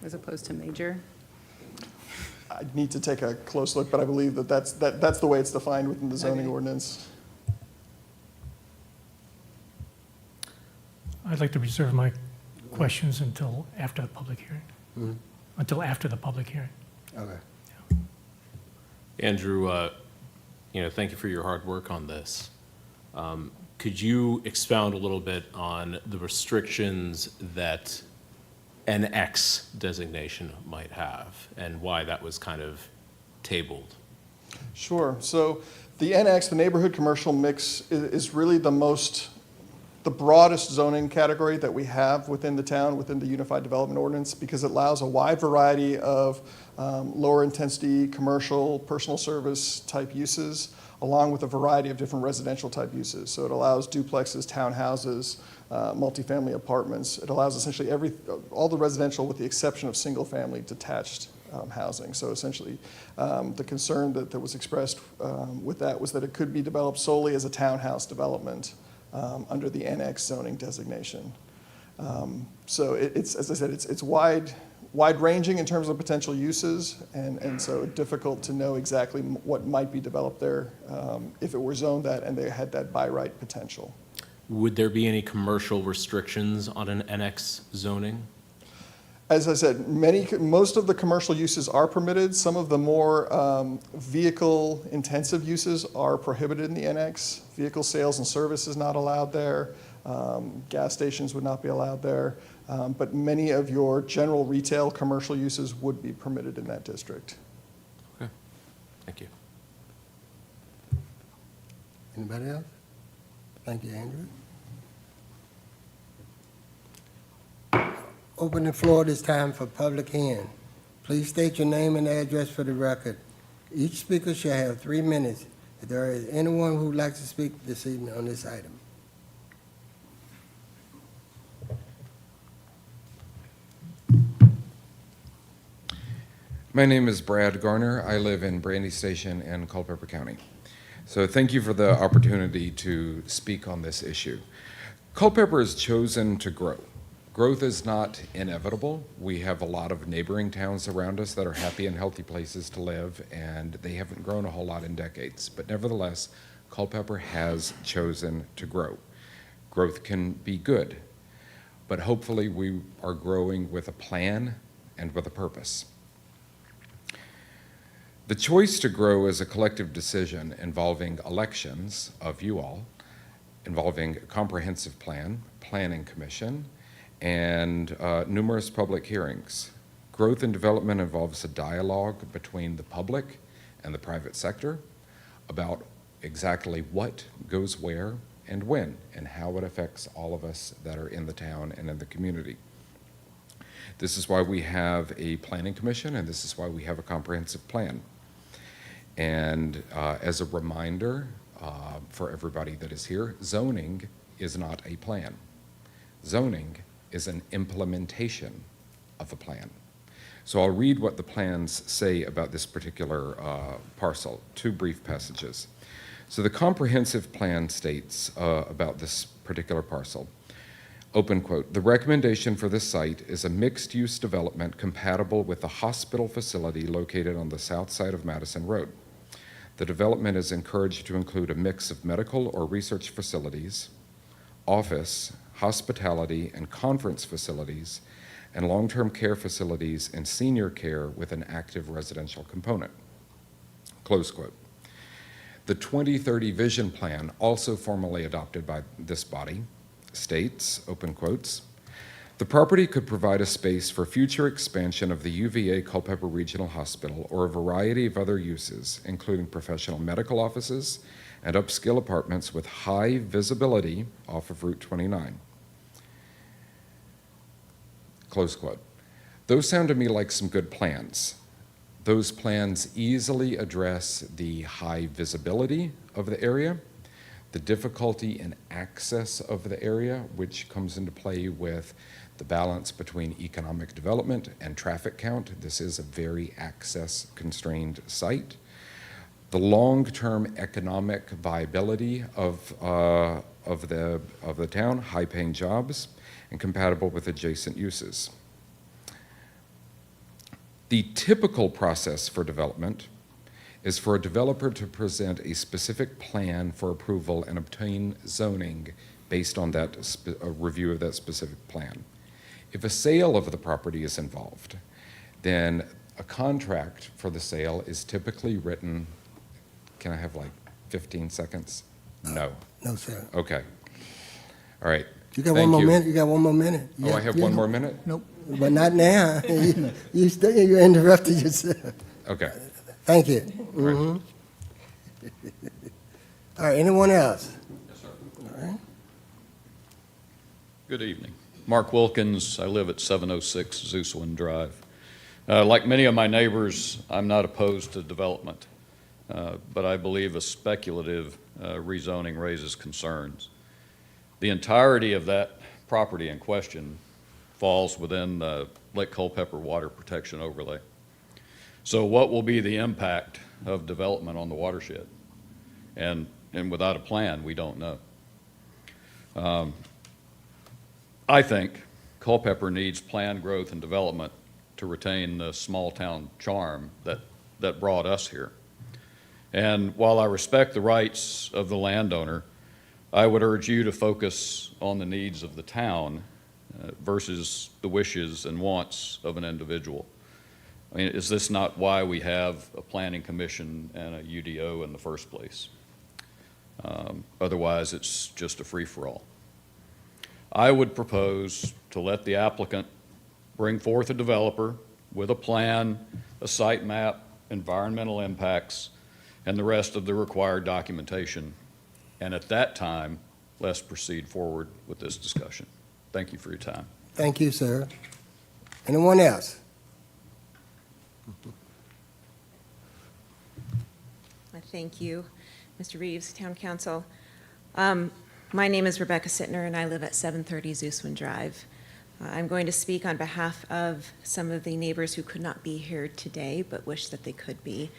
As opposed to major? I need to take a close look, but I believe that's the way it's defined within the zoning Okay. ordinance. I'd like to reserve my questions until after the public hearing. Until after the public hearing. Okay. Andrew, thank you for your hard work on this. Could you expound a little bit on the restrictions that NX designation might have and why that was kind of tabled? Sure. So the NX, the neighborhood commercial mix, is really the broadest zoning category that we have within the town, within the Unified Development Ordinance, because it allows a wide variety of lower intensity commercial, personal service type uses, along with a variety of different residential type uses. So it allows duplexes, townhouses, multifamily apartments. It allows essentially all the residential with the exception of single family detached housing. So essentially, the concern that was expressed with that was that it could be developed solely as a townhouse development under the NX zoning designation. So it's, as I said, it's wide-ranging in terms of potential uses, and so difficult to know exactly what might be developed there if it were zoned that and they had that by right potential. Would there be any commercial restrictions on an NX zoning? As I said, most of the commercial uses are permitted. Some of the more vehicle-intensive uses are prohibited in the NX. Vehicle sales and service is not allowed there. Gas stations would not be allowed there. But many of your general retail commercial uses would be permitted in that district. Okay, thank you. Anybody else? Thank you, Andrew. Open the floor this time for public hearing. Please state your name and address for the record. Each speaker shall have 3 minutes. If there is anyone who would like to speak this evening on this item. My name is Brad Garner. I live in Brandy Station in Culpeper County. So thank you for the opportunity to speak on this issue. Culpeper has chosen to grow. Growth is not inevitable. We have a lot of neighboring towns around us that are happy and healthy places to live, and they haven't grown a whole lot in decades. But nevertheless, Culpeper has chosen to grow. Growth can be good, but hopefully we are growing with a plan and with a purpose. The choice to grow is a collective decision involving elections of you all, involving a comprehensive plan, planning commission, and numerous public hearings. Growth and development involves a dialogue between the public and the private sector about exactly what goes where and when, and how it affects all of us that are in the town and in the community. This is why we have a planning commission, and this is why we have a comprehensive plan. And as a reminder for everybody that is here, zoning is not a plan. Zoning is an implementation of a plan. So I'll read what the plans say about this particular parcel, 2 brief passages. So the comprehensive plan states about this particular parcel, open quote, "The recommendation for this site is a mixed-use development compatible with the hospital facility located on the south side of Madison Road. The development is encouraged to include a mix of medical or research facilities, office, hospitality, and conference facilities, and long-term care facilities and senior care with an active residential component." Close quote. The 2030 Vision Plan, also formally adopted by this body, states, open quotes, "The property could provide a space for future expansion of the UVA Culpeper Regional Hospital or a variety of other uses, including professional medical offices and upscale apartments with high visibility off of Route 29. Close quote. Those sound to me like some good plans. Those plans easily address the high visibility of the area. the difficulty in access of the area, which comes into play with the balance between economic development and traffic count. This is a very access-constrained site. The long-term economic viability of the town, high-paying jobs, and compatible with adjacent uses. The typical process for development is for a developer to present a specific plan for approval and obtain zoning based on that a review of that specific plan. If a sale of the property is involved, then a contract for the sale is typically written. Can I have like 15 seconds? No. No, sir. Okay. All right. You got Thank one more you. minute? You got one more minute? Oh, I have one more minute? Nope, but not now. You interrupted yourself. Okay. Thank you. Mhm. All right, anyone else? Yes, sir. All right. Good evening. Mark Wilkins. I live at 706 Zeuswin Drive. Like many of my neighbors, I'm not opposed to development, but I believe a speculative rezoning raises concerns. The entirety of that property in question falls within the Lake Culpeper Water Protection Overlay. So what will be the impact of development on the watershed? And without a plan, we don't know. I think Culpeper needs planned growth and development to retain the small town charm that brought us here. And while I respect the rights of the landowner, I would urge you to focus on the needs of the town versus the wishes and wants of an individual. I mean, is this not why we have a planning commission and a UDO in the first place? Otherwise, it's just a free-for-all. I would propose to let the applicant bring forth a developer with a plan, a site map, environmental impacts, and the rest of the required documentation. And at that time, let's proceed forward with this discussion. Thank you for your time. Thank you, sir. Anyone else? Thank you, Mr. Reeves, Town Council. My name is Rebecca Sittner, and I live at 730 Zeuswin Drive. I'm going to speak on behalf of some of the neighbors who could not be here today, but wish that they could be.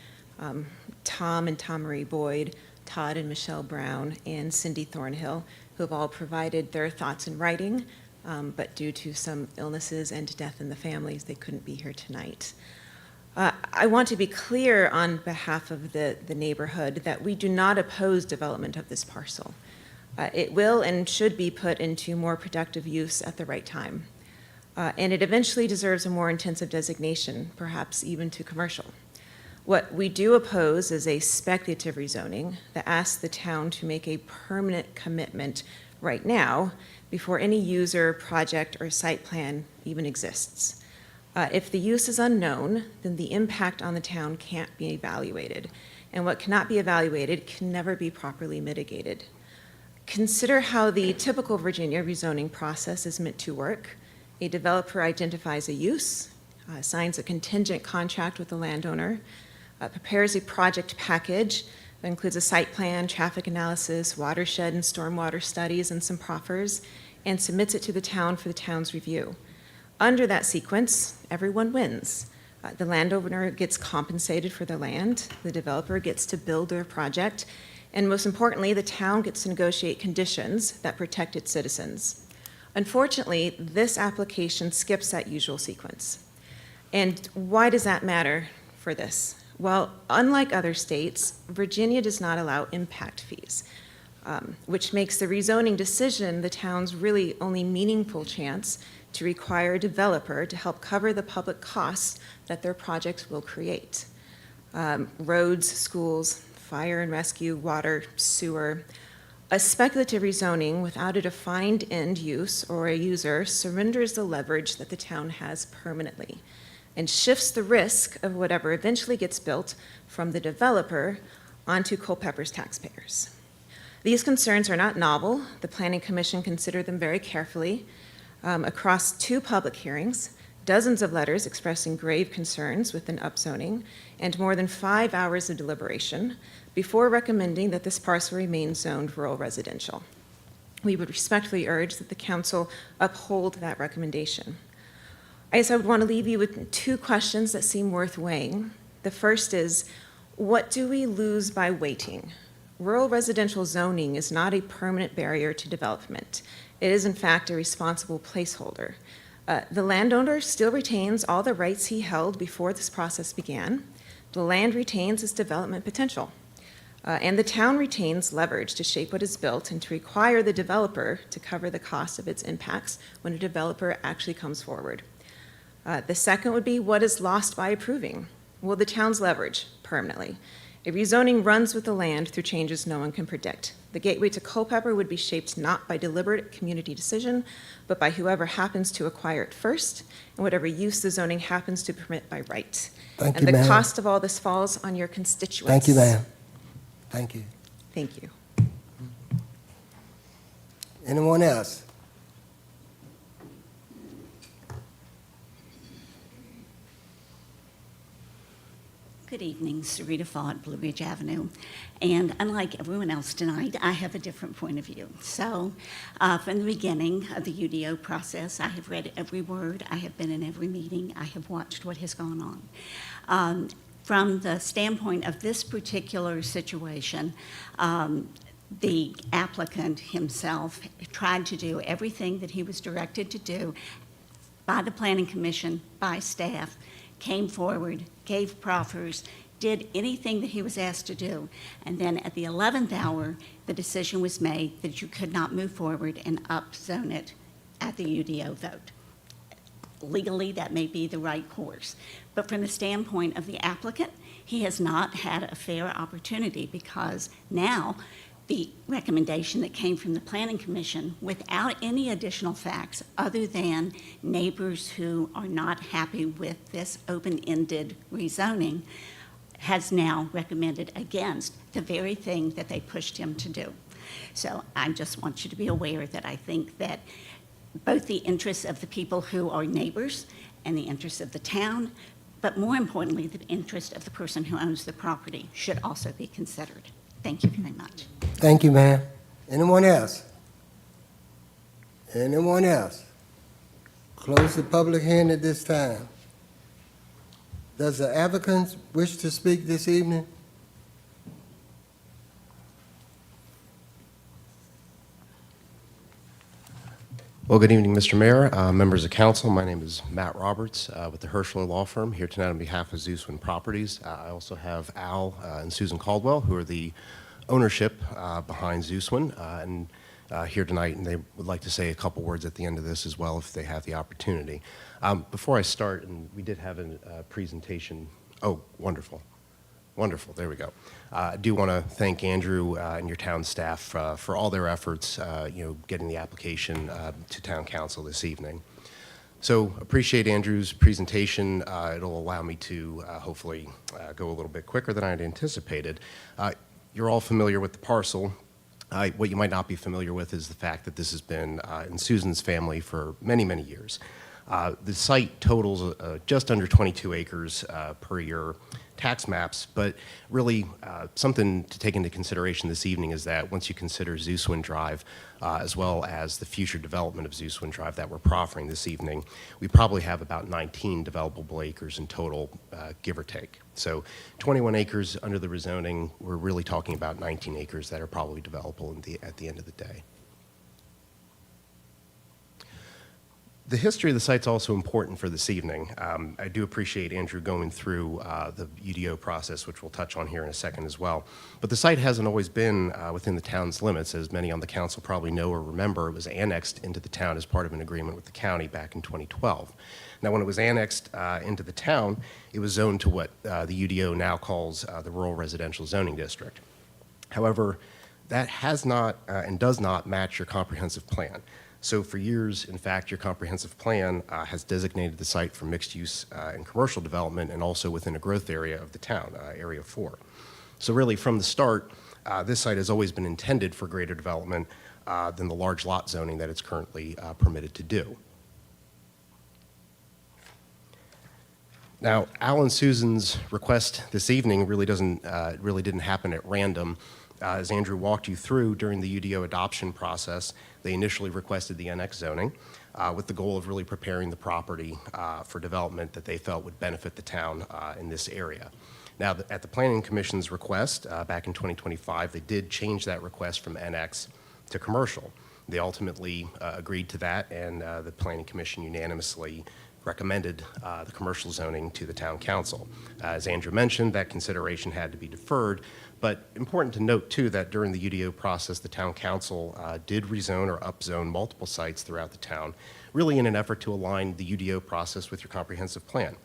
Tom and Tom Marie Boyd, Todd and Michelle Brown, and Cindy Thornhill, who have all provided their thoughts in writing, but due to some illnesses and death in the families, they couldn't be here tonight. I want to be clear on behalf of the neighborhood that we do not oppose development of this parcel. It will and should be put into more productive use at the right time. And it eventually deserves a more intensive designation, perhaps even to commercial. What we do oppose is a speculative rezoning that asks the town to make a permanent commitment right now before any user, project, or site plan even exists. If the use is unknown, then the impact on the town can't be evaluated, and what cannot be evaluated can never be properly mitigated. Consider how the typical Virginia rezoning process is meant to work. A developer identifies a use, signs a contingent contract with the landowner, prepares a project package that includes a site plan, traffic analysis, watershed and stormwater studies, and some proffers, and submits it to the town for the town's review. Under that sequence, everyone wins. The landowner gets compensated for the land, the developer gets to build their project, and most importantly, the town gets to negotiate conditions that protect its citizens. Unfortunately, this application skips that usual sequence. And why does that matter for this? Well, unlike other states, Virginia does not allow impact fees, which makes the rezoning decision the town's really only meaningful chance to require a developer to help cover the public costs that their projects will create. Roads, schools, fire and rescue, water, sewer. A speculative rezoning without a defined end use or a user surrenders the leverage that the town has permanently and shifts the risk of whatever eventually gets built from the developer onto Culpeper's taxpayers. These concerns are not novel. The Planning Commission considered them very carefully. Across 2 public hearings, dozens of letters expressing grave concerns with an upzoning, and more than 5 hours of deliberation, before recommending that this parcel remain zoned rural residential. We would respectfully urge that the council uphold that recommendation. I guess I would want to leave you with two questions that seem worth weighing. The first is, what do we lose by waiting? Rural residential zoning is not a permanent barrier to development. It is, in fact, a responsible placeholder. The landowner still retains all the rights he held before this process began. The land retains its development potential. And the town retains leverage to shape what is built and to require the developer to cover the cost of its impacts when a developer actually comes forward. The second would be, what is lost by approving? Well, the town's leverage permanently. A rezoning runs with the land through changes no one can predict. The gateway to Culpeper would be shaped not by deliberate community decision, but by whoever happens to acquire it first, and whatever use the zoning happens to permit by right. Thank you, And the ma'am. cost of all this falls on your constituents. Thank you, ma'am. Thank you. Thank you. Anyone else? Good evening, Sarita Fott, Blue Ridge Avenue. And unlike everyone else tonight, I have a different point of view. So from the beginning of the UDO process, I have read every word, I have been in every meeting, I have watched what has gone on. From the standpoint of this particular situation, the applicant himself tried to do everything that he was directed to do by the Planning Commission, by staff, came forward, gave proffers, did anything that he was asked to do. And then at the 11th hour, the decision was made that you could not move forward and upzone it at the UDO vote. Legally, that may be the right course. But from the standpoint of the applicant, he has not had a fair opportunity, because now the recommendation that came from the Planning Commission, without any additional facts other than neighbors who are not happy with this open-ended rezoning, has now recommended against the very thing that they pushed him to do. So I just want you to be aware that I think that both the interests of the people who are neighbors and the interests of the town, but more importantly, the interest of the person who owns the property, should also be considered. Thank you very much. Thank you, ma'am. Anyone else? Anyone else? Close the public hearing at this time. Does the applicant wish to speak this evening? Well, good evening, Mr. Mayor, members of council. My name is Matt Roberts with the Hirschler Law Firm, here tonight on behalf of Zeuswin Properties. I also have Al and Susan Caldwell, who are the ownership behind Zeuswin, and here tonight, and they would like to say a couple words at the end of this as well if they have the opportunity. Before I start, and we did have a presentation. Oh, wonderful. Wonderful, there we go. I do want to thank Andrew and your town staff for all their efforts, getting the application to town council this evening. So appreciate Andrew's presentation. It'll allow me to hopefully go a little bit quicker than I had anticipated. You're all familiar with the parcel. What you might not be familiar with is the fact that this has been in Susan's family for many, many years. The site totals just under 22 acres per year tax maps, but really something to take into consideration this evening is that once you consider Zeuswin Drive, as well as the future development of Zeuswin Drive that we're proffering this evening, we probably have about 19 developable acres in total, give or take. So 21 acres under the rezoning, we're really talking about 19 acres that are probably developable at the end of the day. The history of the site's also important for this evening. I do appreciate Andrew going through the UDO process, which we'll touch on here in a second as well. But the site hasn't always been within the town's limits. As many on the council probably know or remember, it was annexed into the town as part of an agreement with the county back in 2012. Now, when it was annexed into the town, it was zoned to what the UDO now calls the Rural Residential Zoning District. However, that has not and does not match your comprehensive plan. So for years, in fact, your comprehensive plan has designated the site for mixed use and commercial development, and also within a growth area of the town, Area 4. So really, from the start, this site has always been intended for greater development than the large lot zoning that it's currently permitted to do. Now, Al and Susan's request this evening really didn't happen at random. As Andrew walked you through during the UDO adoption process, they initially requested the NX zoning with the goal of really preparing the property for development that they felt would benefit the town in this area. Now, at the Planning Commission's request back in 2025, they did change that request from NX to commercial. They ultimately agreed to that, and the Planning Commission unanimously recommended the commercial zoning to the town council. As Andrew mentioned, that consideration had to be deferred, but important to note too that during the UDO process, the town council did rezone or upzone multiple sites throughout the town, really in an effort to align the UDO process with your comprehensive plan.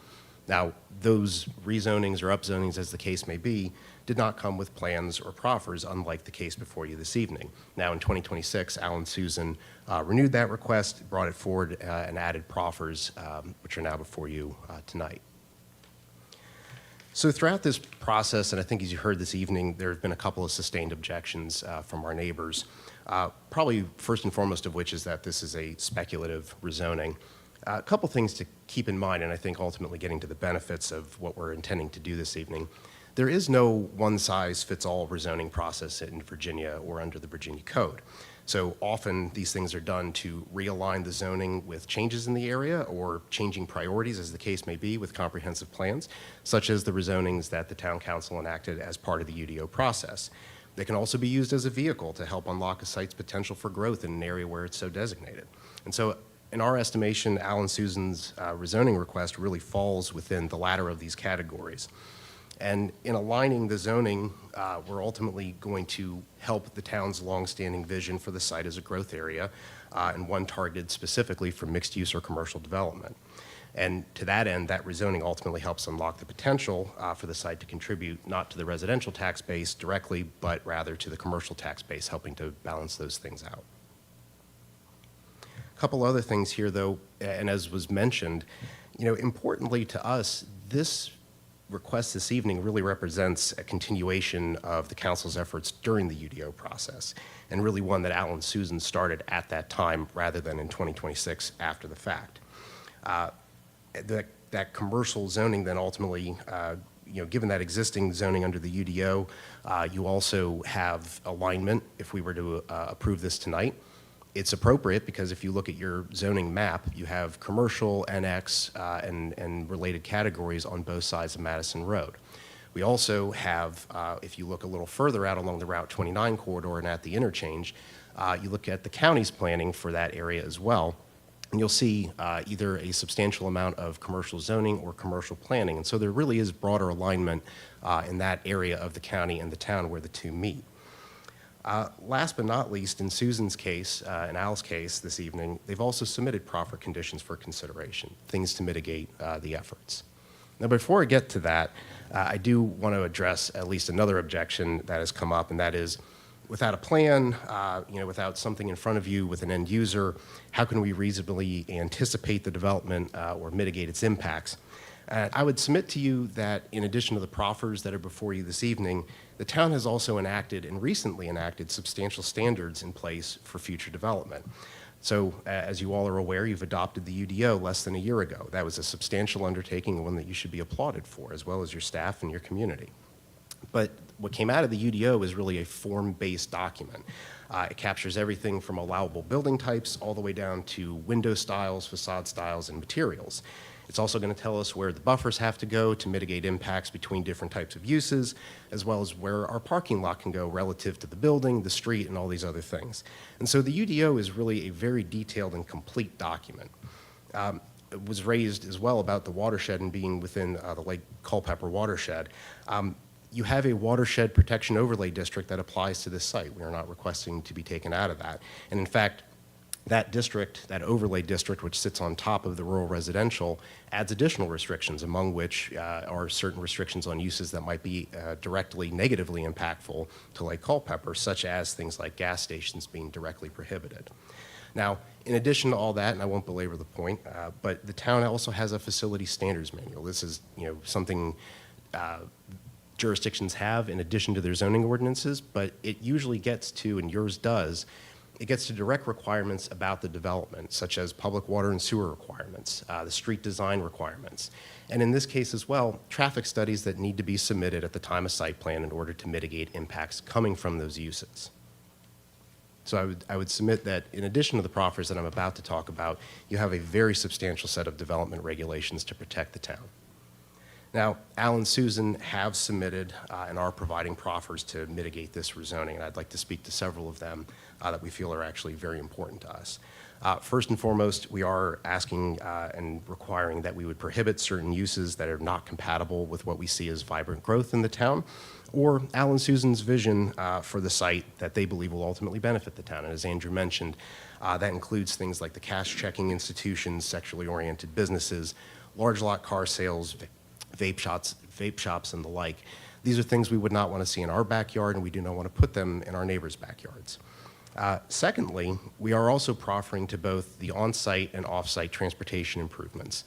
Now, those rezonings or upzonings, as the case may be, did not come with plans or proffers, unlike the case before you this evening. Now, in 2026, Al and Susan renewed that request, brought it forward, and added proffers, which are now before you tonight. So throughout this process, and I think as you heard this evening, there have been a couple of sustained objections from our neighbors. Probably first and foremost of which is that this is a speculative rezoning. A couple things to keep in mind, and I think ultimately getting to the benefits of what we're intending to do this evening. There is no one-size-fits-all rezoning process in Virginia or under the Virginia Code. So often these things are done to realign the zoning with changes in the area or changing priorities, as the case may be, with comprehensive plans, such as the rezonings that the town council enacted as part of the UDO process. They can also be used as a vehicle to help unlock a site's potential for growth in an area where it's so designated. And so in our estimation, Al and Susan's rezoning request really falls within the latter of these categories. And in aligning the zoning, we're ultimately going to help the town's longstanding vision for the site as a growth area, and one targeted specifically for mixed use or commercial development. And to that end, that rezoning ultimately helps unlock the potential for the site to contribute not to the residential tax base directly, but rather to the commercial tax base, helping to balance those things out. A couple other things here, though, and as was mentioned, importantly to us, this request this evening really represents a continuation of the council's efforts during the UDO process, and really one that Al and Susan started at that time rather than in 2026 after the fact. That commercial zoning then ultimately, given that existing zoning under the UDO, you also have alignment if we were to approve this tonight. It's appropriate because if you look at your zoning map, you have commercial, NX, and related categories on both sides of Madison Road. We also have, if you look a little further out along the Route 29 corridor and at the interchange, you look at the county's planning for that area as well, and you'll see either a substantial amount of commercial zoning or commercial planning. And so there really is broader alignment in that area of the county and the town where the two meet. Last but not least, in Susan's case and Al's case this evening, they've also submitted proffer conditions for consideration, things to mitigate the efforts. Now, before I get to that, I do want to address at least another objection that has come up, and that is, without a plan, without something in front of you with an end user, how can we reasonably anticipate the development or mitigate its impacts? I would submit to you that in addition to the proffers that are before you this evening, the town has also enacted and recently enacted substantial standards in place for future development. So as you all are aware, you've adopted the UDO less than a year ago. That was a substantial undertaking, one that you should be applauded for, as well as your staff and your community. But what came out of the UDO is really a form-based document. It captures everything from allowable building types all the way down to window styles, facade styles, and materials. It's also going to tell us where the buffers have to go to mitigate impacts between different types of uses, as well as where our parking lot can go relative to the building, the street, and all these other things. And so the UDO is really a very detailed and complete document. It was raised as well about the watershed and being within the Lake Culpeper watershed. You have a watershed protection overlay district that applies to this site. We are not requesting to be taken out of that. And in fact, that district, that overlay district, which sits on top of the rural residential, adds additional restrictions, among which are certain restrictions on uses that might be directly negatively impactful to Lake Culpeper, such as things like gas stations being directly prohibited. Now, in addition to all that, and I won't belabor the point, but the town also has a facility standards manual. This is, something jurisdictions have in addition to their zoning ordinances, but it usually gets to, and yours does, it gets to direct requirements about the development, such as public water and sewer requirements, the street design requirements, and in this case as well, traffic studies that need to be submitted at the time of site plan in order to mitigate impacts coming from those uses. So I would submit that in addition to the proffers that I'm about to talk about, you have a very substantial set of development regulations to protect the town. Now, Al and Susan have submitted and are providing proffers to mitigate this rezoning, and I'd like to speak to several of them that we feel are actually very important to us. First and foremost, we are asking and requiring that we would prohibit certain uses that are not compatible with what we see as vibrant growth in the town, or Al and Susan's vision for the site that they believe will ultimately benefit the town. And as Andrew mentioned, that includes things like the cash checking institutions, sexually oriented businesses, large lot car sales, vape shops, and the like. These are things we would not want to see in our backyard, and we do not want to put them in our neighbors' backyards. Secondly, we are also proffering to both the on-site and off-site transportation improvements,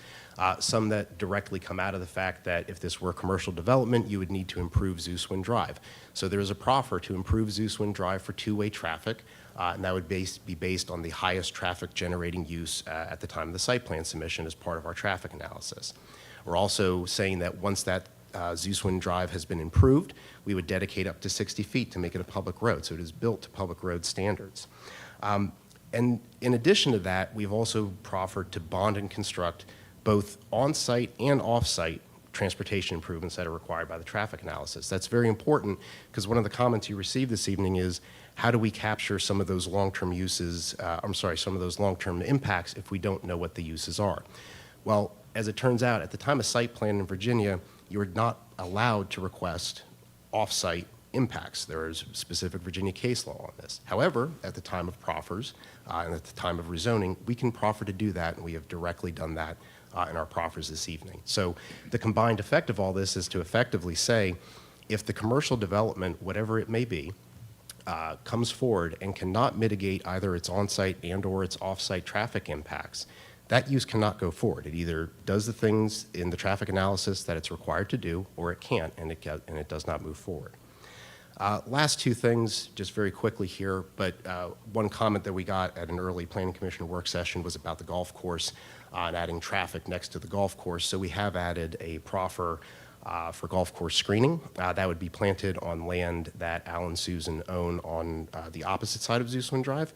some that directly come out of the fact that if this were commercial development, you would need to improve Zeuswin Drive. So there is a proffer to improve Zeuswin Drive for two-way traffic, and that would be based on the highest traffic generating use at the time of the site plan submission as part of our traffic analysis. We're also saying that once that Zeuswin Drive has been improved, we would dedicate up to 60 feet to make it a public road, so it is built to public road standards. And in addition to that, we've also proffered to bond and construct both on-site and off-site transportation improvements that are required by the traffic analysis. That's very important because one of the comments you received this evening is, how do we capture some of those long-term uses, some of those long-term impacts if we don't know what the uses are? Well, as it turns out, at the time of site plan in Virginia, you are not allowed to request off-site impacts. There is specific Virginia case law on this. However, at the time of proffers and at the time of rezoning, we can proffer to do that, and we have directly done that in our proffers this evening. So the combined effect of all this is to effectively say, if the commercial development, whatever it may be, comes forward and cannot mitigate either its on-site and or its off-site traffic impacts, that use cannot go forward. It either does the things in the traffic analysis that it's required to do, or it can't, and it does not move forward. Last two things, just very quickly here, but one comment that we got at an early Planning Commission work session was about the golf course and adding traffic next to the golf course. So we have added a proffer for golf course screening. That would be planted on land that Al and Susan own on the opposite side of Zeuswin Drive.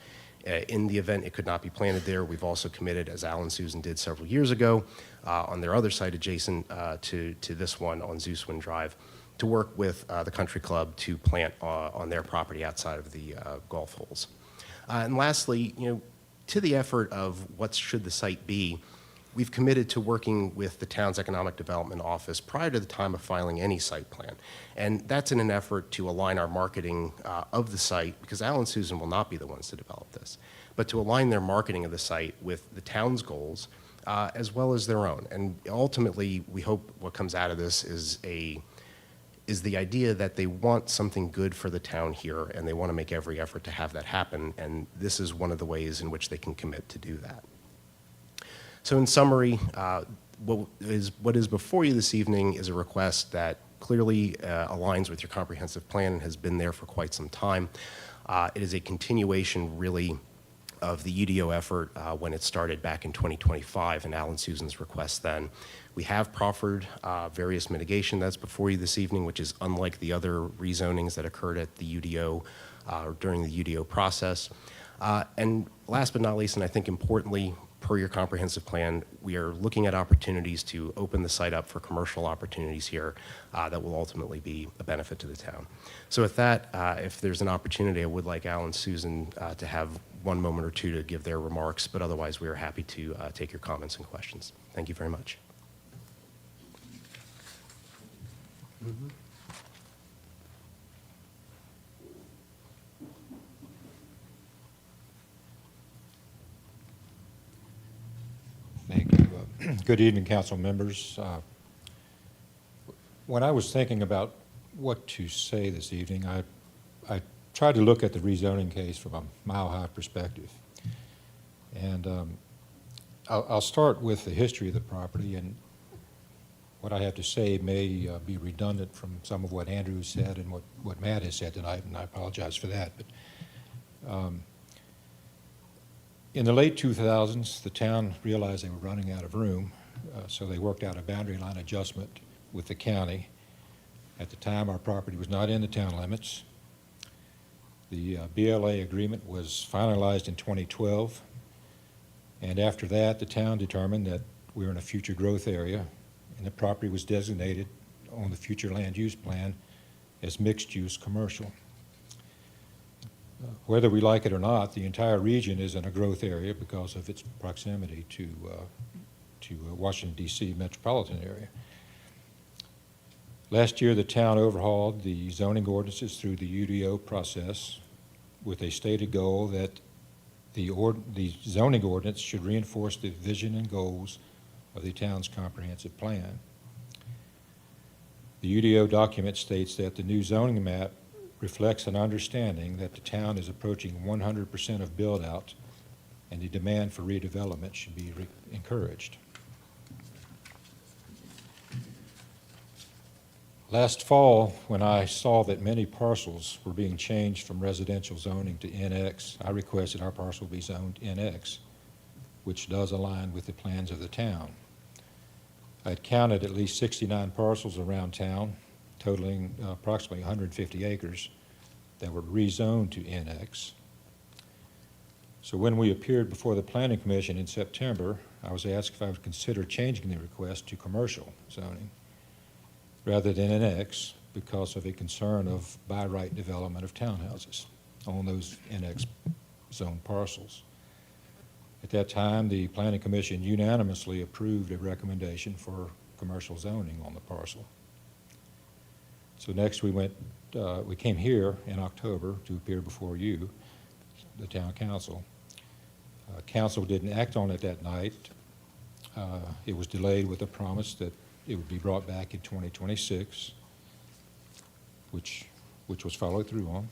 In the event it could not be planted there, we've also committed, as Al and Susan did several years ago, on their other site adjacent to this one on Zeuswin Drive, to work with the country club to plant on their property outside of the golf holes. And lastly, to the effort of what should the site be, we've committed to working with the town's Economic Development Office prior to the time of filing any site plan. And that's in an effort to align our marketing of the site, because Al and Susan will not be the ones to develop this, but to align their marketing of the site with the town's goals as well as their own. And ultimately, we hope what comes out of this is the idea that they want something good for the town here, and they want to make every effort to have that happen, and this is one of the ways in which they can commit to do that. So in summary, what is before you this evening is a request that clearly aligns with your comprehensive plan and has been there for quite some time. It is a continuation, really, of the UDO effort when it started back in 2025 and Al and Susan's request then. We have proffered various mitigation that's before you this evening, which is unlike the other rezonings that occurred at the UDO during the UDO process. And last but not least, and I think importantly, per your comprehensive plan, we are looking at opportunities to open the site up for commercial opportunities here that will ultimately be a benefit to the town. So with that, if there's an opportunity, I would like Al and Susan to have one moment or two to give their remarks, but otherwise we are happy to take your comments and questions. Thank you very much. Mm-hmm. Thank you. Good evening, council members. When I was thinking about what to say this evening, I tried to look at the rezoning case from a mile-high perspective. And I'll start with the history of the property, and what I have to say may be redundant from some of what Andrew said and what Matt has said tonight, and I apologize for that. But In the late 2000s, the town realized they were running out of room, so they worked out a boundary line adjustment with the county. At the time, our property was not in the town limits. The BLA agreement was finalized in 2012, and after that, the town determined that we were in a future growth area, and the property was designated on the future land use plan as mixed-use commercial. Whether we like it or not, the entire region is in a growth area because of its proximity to Washington, D.C. metropolitan area. Last year, the town overhauled the zoning ordinances through the UDO process with a stated goal that the zoning ordinance should reinforce the vision and goals of the town's comprehensive plan. The UDO document states that the new zoning map reflects an understanding that the town is approaching 100% of build-out and the demand for redevelopment should be encouraged. Last fall, when I saw that many parcels were being changed from residential zoning to NX, I requested our parcel be zoned NX, which does align with the plans of the town. I had counted at least 69 parcels around town, totaling approximately 150 acres, that were rezoned to NX. So when we appeared before the Planning Commission in September, I was asked if I would consider changing the request to commercial zoning rather than NX because of a concern of by right development of townhouses on those NX zone parcels. At that time, the Planning Commission unanimously approved a recommendation for commercial zoning on the parcel. So next we came here in October to appear before you, the town council. Council didn't act on it that night. It was delayed with a promise that it would be brought back in 2026, which was followed through on.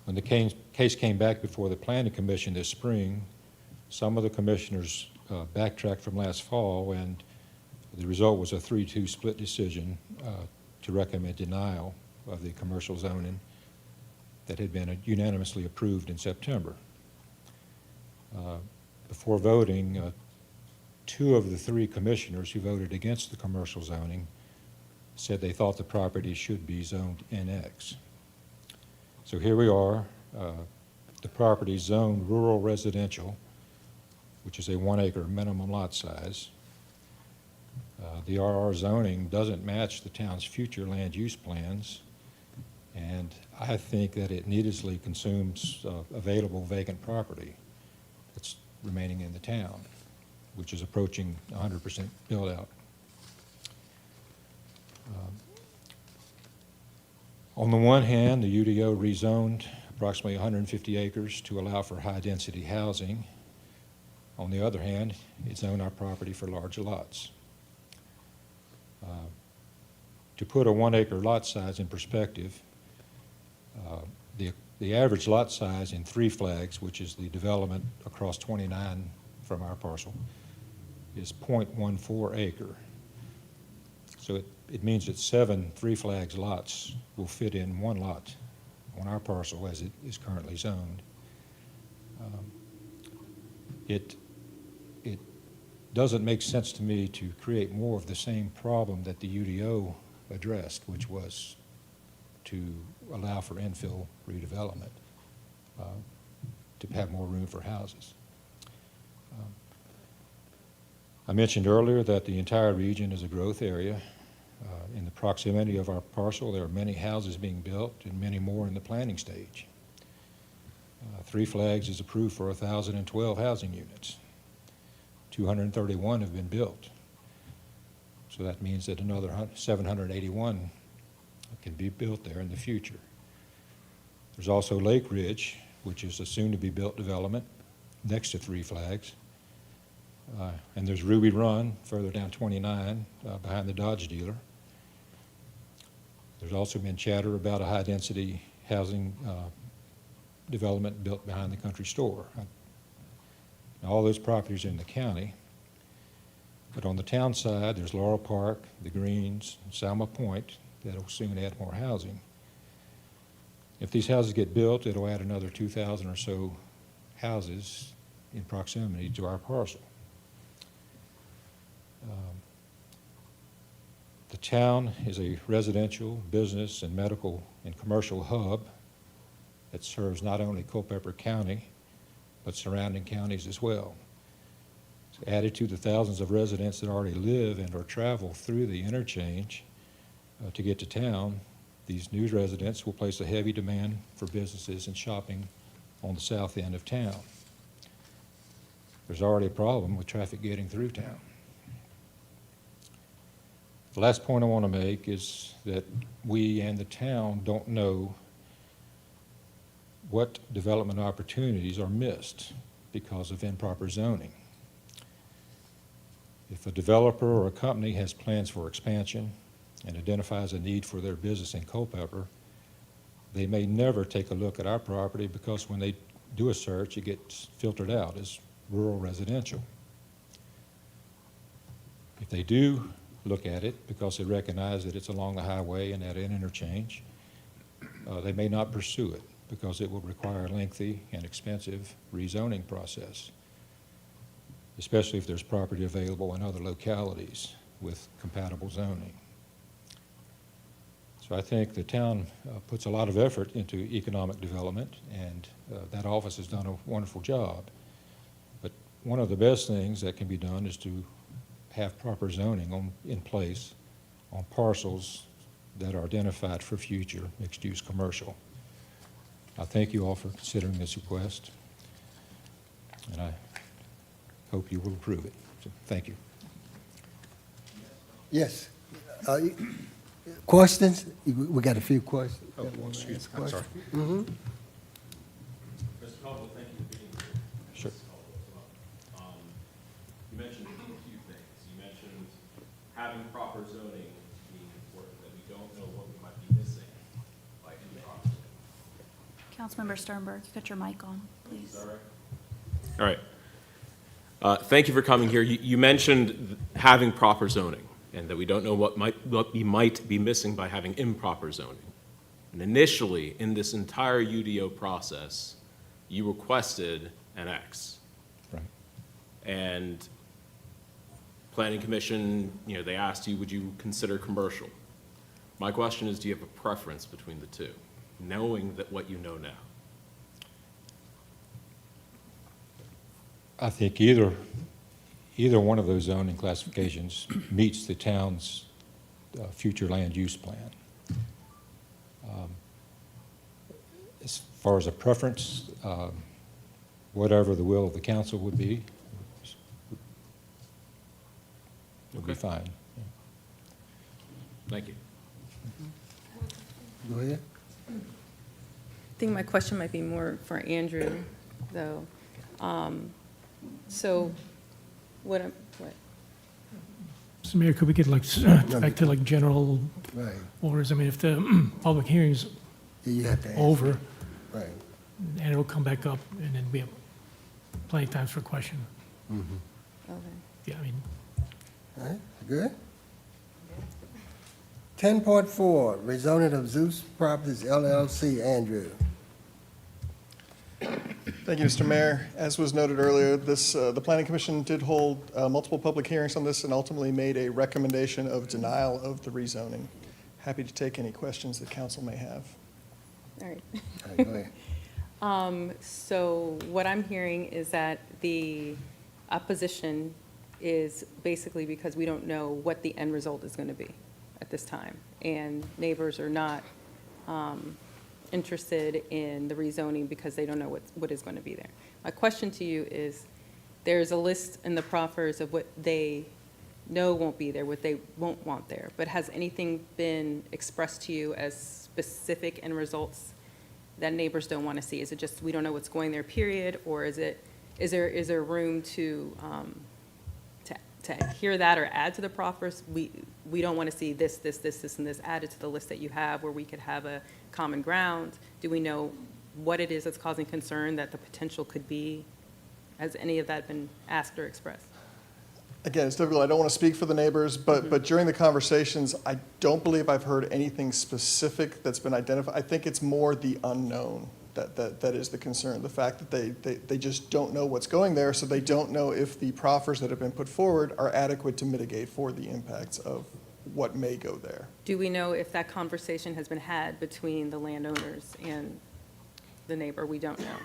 When the case came back before the Planning Commission this spring, some of the commissioners backtracked from last fall, and the result was a 3-2 split decision to recommend denial of the commercial zoning that had been unanimously approved in September. Before voting, 2 of the 3 commissioners who voted against the commercial zoning said they thought the property should be zoned NX. So here we are. The property is zoned rural residential, which is a 1-acre minimum lot size. The RR zoning doesn't match the town's future land use plans, and I think that it needlessly consumes available vacant property that's remaining in the town, which is approaching 100% build out. On the one hand, the UDO rezoned approximately 150 acres to allow for high-density housing. On the other hand, it zoned our property for large lots. To put a 1-acre lot size in perspective, the average lot size in Three Flags, which is the development across 29 from our parcel, is 0.14 acre. So it means that 7 Three Flags lots will fit in 1 lot on our parcel as it is currently zoned. It doesn't make sense to me to create more of the same problem that the UDO addressed, which was to allow for infill redevelopment, to have more room for houses. I mentioned earlier that the entire region is a growth area. In the proximity of our parcel, there are many houses being built and many more in the planning stage. Three Flags is approved for 1,012 housing units. 231 have been built. So that means that another 781 can be built there in the future. There's also Lake Ridge, which is a soon-to-be-built development next to Three Flags. And there's Ruby Run, further down 29, behind the Dodge dealer. There's also been chatter about a high-density housing development built behind the country store. Now, all those properties are in the county, but on the town side, there's Laurel Park, the Greens, Salma Point, that'll soon add more housing. If these houses get built, it'll add another 2,000 or so houses in proximity to our parcel. The town is a residential, business, and medical and commercial hub that serves not only Culpeper County, but surrounding counties as well. So added to the thousands of residents that already live and or travel through the interchange to get to town, these new residents will place a heavy demand for businesses and shopping on the south end of town. There's already a problem with traffic getting through town. The last point I want to make is that we and the town don't know what development opportunities are missed because of improper zoning. If a developer or a company has plans for expansion and identifies a need for their business in Culpeper, they may never take a look at our property because when they do a search, it gets filtered out as rural residential. If they do look at it because they recognize that it's along the highway and at an interchange, they may not pursue it because it will require a lengthy and expensive rezoning process, especially if there's property available in other localities with compatible zoning. So I think the town puts a lot of effort into economic development, and that office has done a wonderful job. But one of the best things that can be done is to have proper zoning in place on parcels that are identified for future mixed-use commercial. I thank you all for considering this request, and I hope you will approve it. So, thank you. Yes. Questions? We got a few questions. Oh, excuse me, I'm sorry. Mm-hmm. Mr. Caldwell, thank you for being here. Sure. You mentioned a few things. You mentioned having proper zoning being important, that we don't know what we might be missing by improper. Councilmember Sternberg, you got your mic on, please. All right. Thank you for coming here. You mentioned having proper zoning, and that we don't know what we might be missing by having improper zoning. And initially, in this entire UDO process, you requested an X. Right. And Planning Commission, they asked you, would you consider commercial? My question is, do you have a preference between the two, knowing that what you know now? I think either one of those zoning classifications meets the town's future land use plan. As far as a preference, whatever the will of the council would be fine. Yeah. Thank you. Go ahead. I think my question might be more for Andrew, though. So what? Mr. Mayor, could we get back to general Right. orders? I mean, if the public hearing's You have to answer. over, Right. and it'll come back up, and then we have plenty of times for question. Mm-hmm. Okay. Yeah, I mean, All right, good. 10.4, rezoning of Zeus Properties LLC, Andrew. Thank you, Mr. Mayor. As was noted earlier, the Planning Commission did hold multiple public hearings on this and ultimately made a recommendation of denial of the rezoning. Happy to take any questions that council may have. All right. All right, go ahead. So what I'm hearing is that the opposition is basically because we don't know what the end result is going to be at this time. And neighbors are not interested in the rezoning because they don't know what is going to be there. My question to you is, there's a list in the proffers of what they know won't be there, what they won't want there, but has anything been expressed to you as specific end results that neighbors don't want to see? Is it just we don't know what's going there, period, or is there room to hear that or add to the proffers? We don't want to see this, and this added to the list that you have where we could have a common ground. Do we know what it is that's causing concern that the potential could be? Has any of that been asked or expressed? Again, it's difficult. I don't want to speak for the neighbors, but during the conversations, I don't believe I've heard anything specific that's been identified. I think it's more the unknown that is the concern. The fact that they just don't know what's going there, so they don't know if the proffers that have been put forward are adequate to mitigate for the impacts of what may go there. Do we know if that conversation has been had between the landowners and the neighbor? We don't know.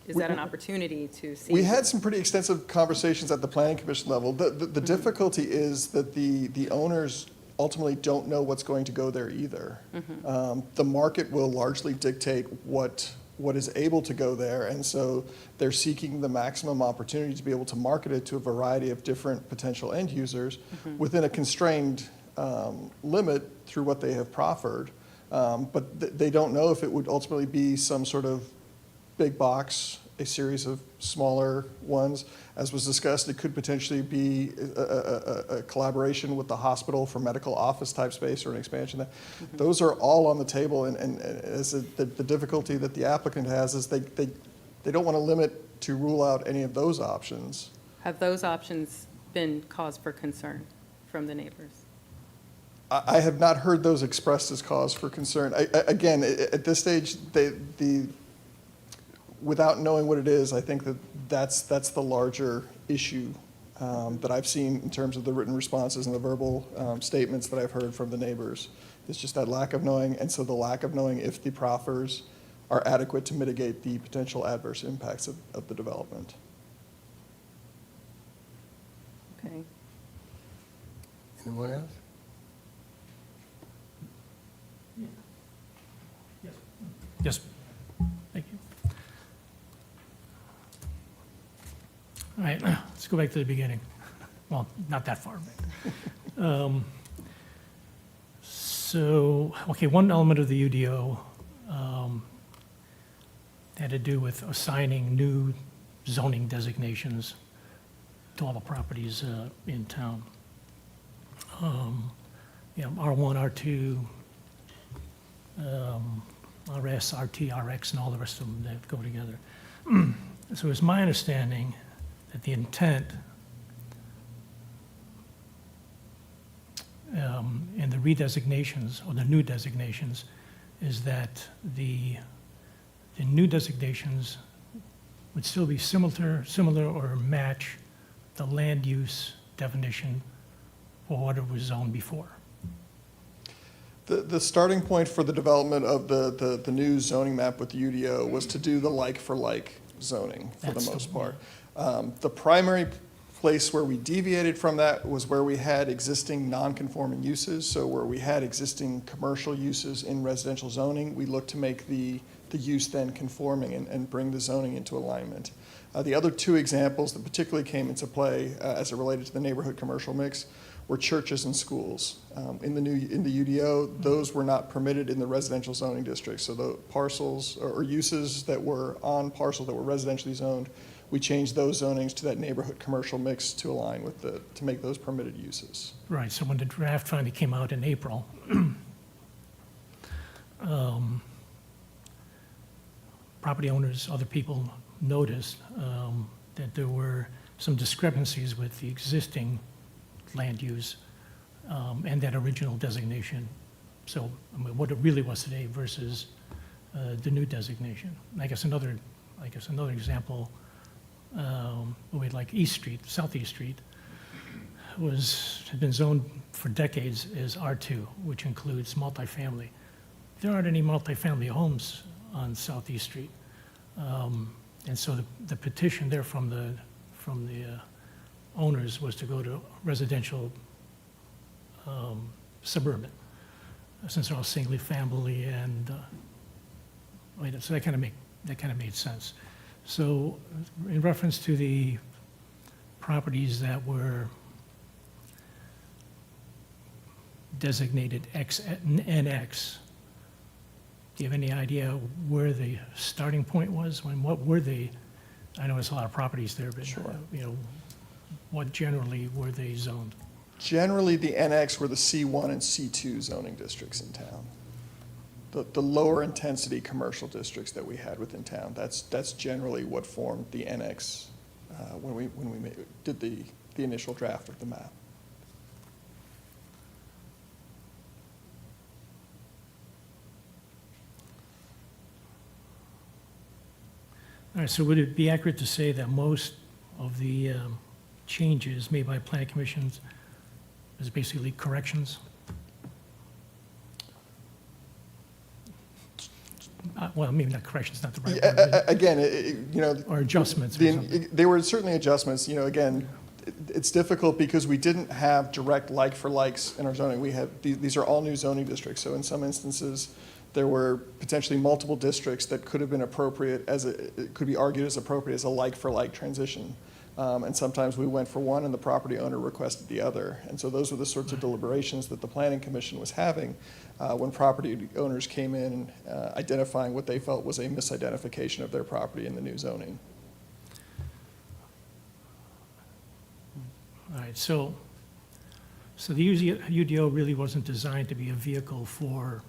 Is that an opportunity to see? We had some pretty extensive conversations at the planning commission level. The difficulty is that the owners ultimately don't know what's going to go there either. The market will largely dictate what is able to go there, and so they're seeking the maximum opportunity to be able to market it to a variety of different potential end users within a constrained limit through what they have proffered. But they don't know if it would ultimately be some sort of big box, a series of smaller ones. As was discussed, it could potentially be a collaboration with the hospital for medical office type space or an expansion. Those are all on the table, and as the difficulty that the applicant has is they don't want to limit to rule out any of those options. Have those options been cause for concern from the neighbors? I have not heard those expressed as cause for concern. Again, at this stage, without knowing what it is, I think that's the larger issue that I've seen in terms of the written responses and the verbal statements that I've heard from the neighbors. It's just that lack of knowing, and so the lack of knowing if the proffers are adequate to mitigate the potential adverse impacts of the development. Okay. Anyone else? Yes, thank you. All right, let's go back to the beginning. Well, not that far back. Okay, one element of the UDO had to do with assigning new zoning designations to all the properties in town. R1, R2, RS, RT, RX, and all the rest of them that go together. So it's my understanding that the intent in the redesignations or the new designations is that the new designations would still be similar or match the land use definition for what it was zoned before. The starting point for the development of the new zoning map with the UDO was to do the like-for-like zoning for the most part. The primary place where we deviated from that was where we had existing non-conforming uses. So where we had existing commercial uses in residential zoning, we looked to make the use then conforming and bring the zoning into alignment. The other two examples that particularly came into play as it related to the neighborhood commercial mix were churches and schools. In the UDO, those were not permitted in the residential zoning district. So the parcels or uses that were on parcels that were residentially zoned, we changed those zonings to that neighborhood commercial mix to align with to make those permitted uses. Right, so when the draft finally came out in April, property owners, other people noticed that there were some discrepancies with the existing land use and that original designation. So, I mean, what it really was today versus the new designation. I guess another example, we like East Street, Southeast Street, had been zoned for decades as R2, which includes multifamily. There aren't any multifamily homes on Southeast Street. And so the petition there from the owners was to go to residential suburban, since they're all single family, and so that kind of made sense. So in reference to the properties that were designated X and NX, do you have any idea where the starting point was? What were they? I know there's a lot of properties there, but Sure. What generally were they zoned? Generally, the NX were the C1 and C2 zoning districts in town. The lower intensity commercial districts that we had within town. That's generally what formed the NX when we did the initial draft of the map. All right, so would it be accurate to say that most of the changes made by planning commissions is basically corrections? Well, maybe not corrections, not the right word. but- Again, you know. Or adjustments or something. They were certainly adjustments. You know, again, it's difficult because we didn't have direct like-for-likes in our zoning. We had, these are all new zoning districts, so in some instances, there were potentially multiple districts that could have been appropriate it could be argued as appropriate as a like-for-like transition. And sometimes we went for one and the property owner requested the other. And so those were the sorts of deliberations that the Planning Commission was having when property owners came in, identifying what they felt was a misidentification of their property in the new zoning. All right, so the UDO really wasn't designed to be a vehicle for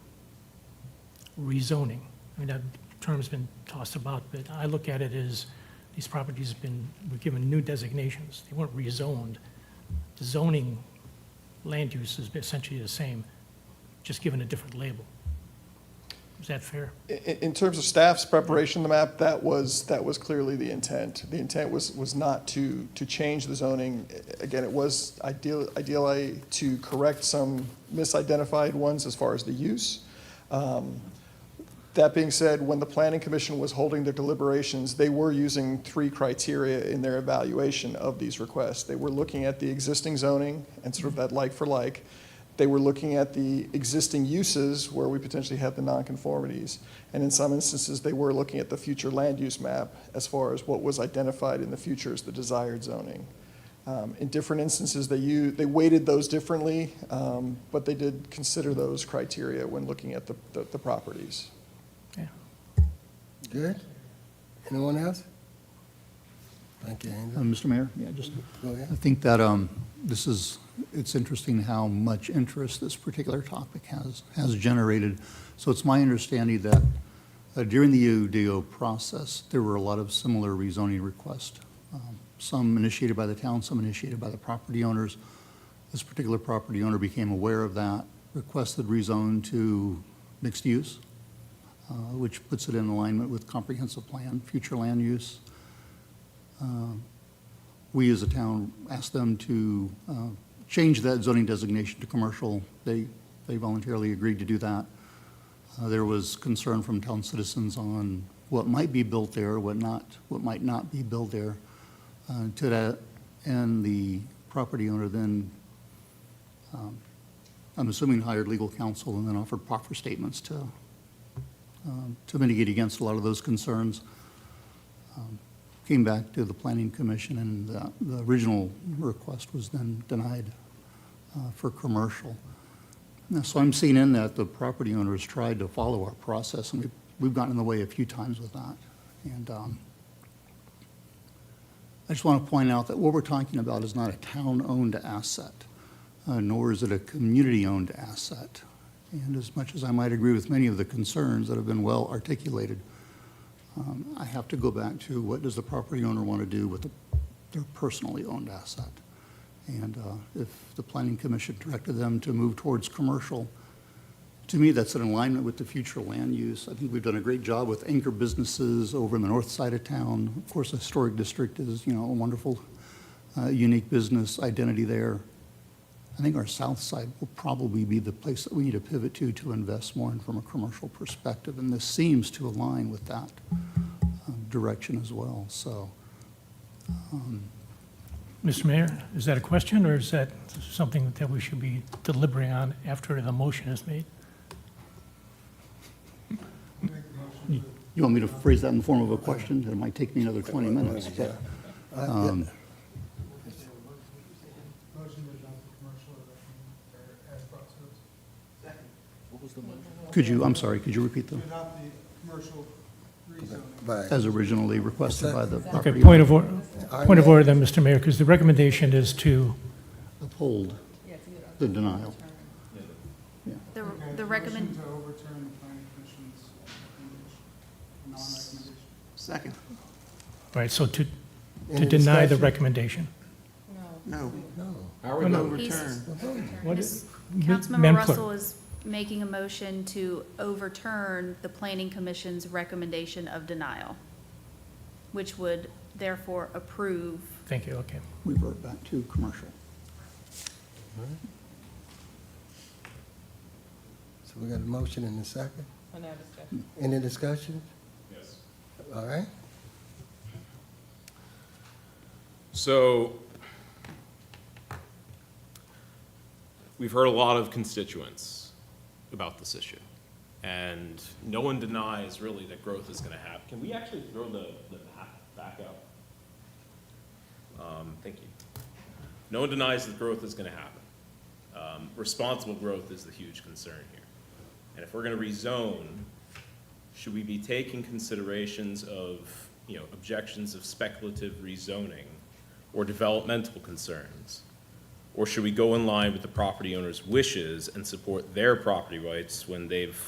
rezoning. I mean, that term's been tossed about, but I look at it as these properties were given new designations. They weren't rezoned. The zoning land use is essentially the same, just given a different label. Is that fair? In terms of staff's preparation of the map, that was clearly the intent. The intent was not to change the zoning. Again, it was ideally to correct some misidentified ones as far as the use. That being said, when the Planning Commission was holding their deliberations, they were using 3 criteria in their evaluation of these requests. They were looking at the existing zoning and sort of that like for like. They were looking at the existing uses where we potentially had the nonconformities. And in some instances, they were looking at the future land use map as far as what was identified in the future as the desired zoning. In different instances, they weighted those differently, but they did consider those criteria when looking at the properties. Good? Anyone else? Thank you, Andrew. Mr. Mayor, yeah, just, Go ahead. I think that it's interesting how much interest this particular topic has generated. So it's my understanding that during the UDO process, there were a lot of similar rezoning requests. Some initiated by the town, some initiated by the property owners. This particular property owner became aware of that, requested rezone to mixed use, which puts it in alignment with comprehensive plan, future land use. We as a town asked them to change that zoning designation to commercial. They voluntarily agreed to do that. There was concern from town citizens on what might be built there, what might not be built there. To that end, the property owner then, I'm assuming, hired legal counsel and then offered proffer statements to mitigate against a lot of those concerns. Came back to the Planning Commission, and the original request was then denied for commercial. Now, so I'm seeing in that the property owner has tried to follow our process, and we've gotten in the way a few times with that. And I just want to point out that what we're talking about is not a town-owned asset, nor is it a community-owned asset. And as much as I might agree with many of the concerns that have been well articulated, I have to go back to what does the property owner want to do with their personally owned asset. And if the Planning Commission directed them to move towards commercial, to me, that's in alignment with the future land use. I think we've done a great job with anchor businesses over in the north side of town. Of course, the historic district is, a wonderful, unique business identity there. I think our south side will probably be the place that we need to pivot to invest more in from a commercial perspective, and this seems to align with that direction as well. So, Mr. Mayor, is that a question, or is that something that we should be deliberating on after the motion is made? you want me to phrase that in the form of a question? It might take me another 20 minutes. But, I'm sorry, could you repeat them? As originally requested by the property. Okay, point of order then, Mr. Mayor, because the recommendation is to Uphold the denial. The recommend. To overturn the planning commission's non-recommendation. Second. right, so to Any deny the discussion? recommendation. No. How are Oh, no. Overturn. What is- Councilmember Madam Clerk. Russell is making a motion to overturn the Planning Commission's recommendation of denial. which would therefore approve. Thank you, okay. Revert back to commercial. So we got a motion and a second? Any discussion? Yes. All right. So, we've heard a lot of constituents about this issue, and no one denies really that growth is going to happen. Can we actually throw the map back up? Thank you. No one denies that growth is going to happen. Responsible growth is the huge concern here. And if we're going to rezone, should we be taking considerations of, objections of speculative rezoning or developmental concerns? Or should we go in line with the property owner's wishes and support their property rights when they've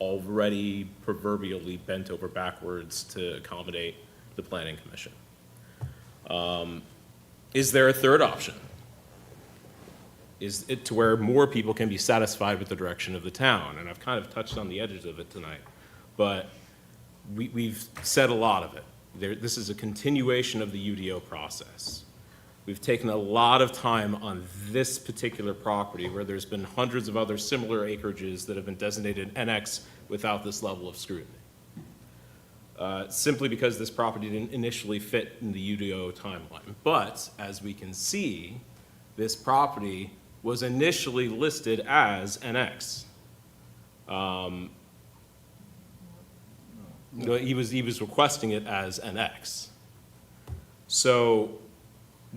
already proverbially bent over backwards to accommodate the Planning Commission? Is there a third option? Is it to where more people can be satisfied with the direction of the town? And I've kind of touched on the edges of it tonight, but we've said a lot of it. This is a continuation of the UDO process. We've taken a lot of time on this particular property where there's been hundreds of other similar acreages that have been designated NX without this level of scrutiny. Simply because this property didn't initially fit in the UDO timeline. But as we can see, this property was initially listed as NX. He was requesting it as NX. So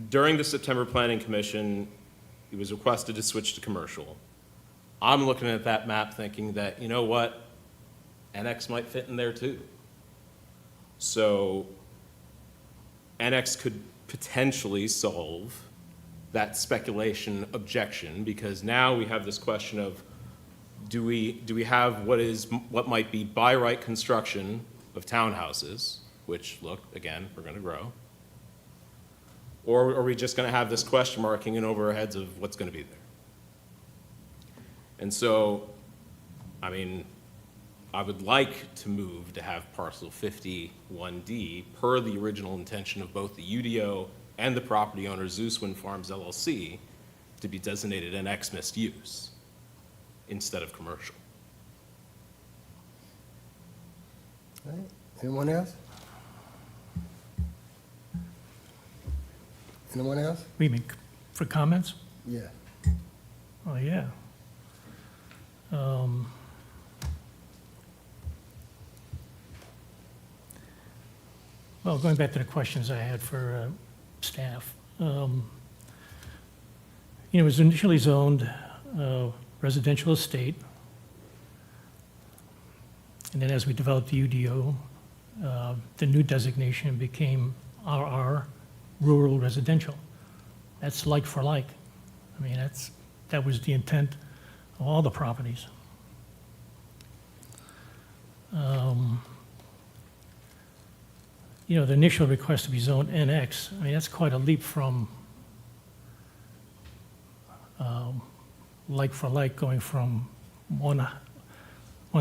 during the September Planning Commission, he was requested to switch to commercial. I'm looking at that map thinking that, you know what, NX might fit in there too. So NX could potentially solve that speculation objection, because now we have this question of, do we have what might be by right construction of townhouses, which, look, again, we're going to grow, or are we just going to have this question mark hanging over our heads of what's going to be there? And so, I mean, I would like to move to have parcel 51D per the original intention of both the UDO and the property owner, Zeus Wind Farms LLC, to be designated an NX mixed use instead of commercial. All right. Anyone else? Anyone else? We mean for comments? Yeah. Oh, yeah. Well, going back to the questions I had for staff. It was initially zoned residential estate. And then as we developed the UDO, the new designation became RR, rural residential. That's like for like. I mean, that was the intent of all the properties. The initial request to be zoned NX, I mean, that's quite a leap from like for like, going from one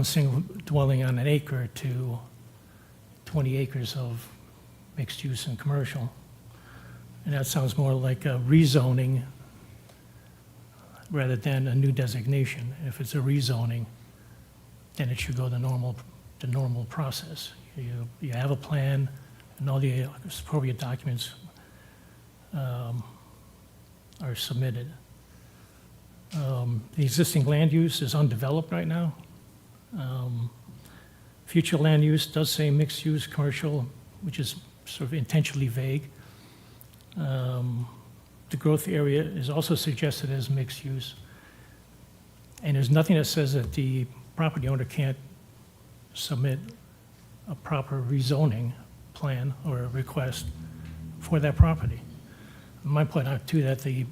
single dwelling on an acre to 20 acres of mixed use and commercial. And that sounds more like a rezoning rather than a new designation. If it's a rezoning, then it should go the normal process. You have a plan, and all the appropriate documents are submitted. The existing land use is undeveloped right now. Future land use does say mixed use commercial, which is sort of intentionally vague. The growth area is also suggested as mixed use. And there's nothing that says that the property owner can't submit a proper rezoning plan or a request for that property. I might point out too that the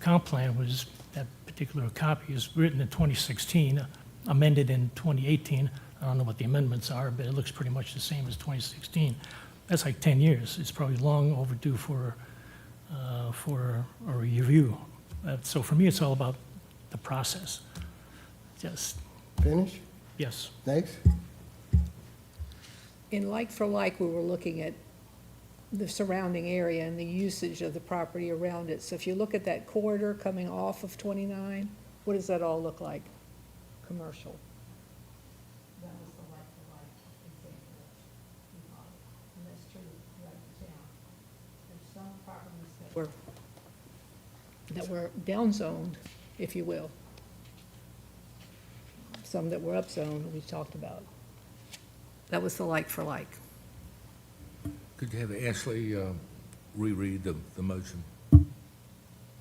comp plan was, that particular copy is written in 2016, amended in 2018. I don't know what the amendments are, but it looks pretty much the same as 2016. That's like 10 years. It's probably long overdue for a review. So for me, it's all about the process. Just Finish? yes. Next? in like for like, we were looking at the surrounding area and the usage of the property around it. So if you look at that corridor coming off of 29, what does that all look like? Commercial. That was the like for like example we modeled, and that's true throughout the town. There's some properties that were downzoned, if you will. Some that were upzoned, we talked about. That was the like for like. Could you have Ashley reread the motion? Reread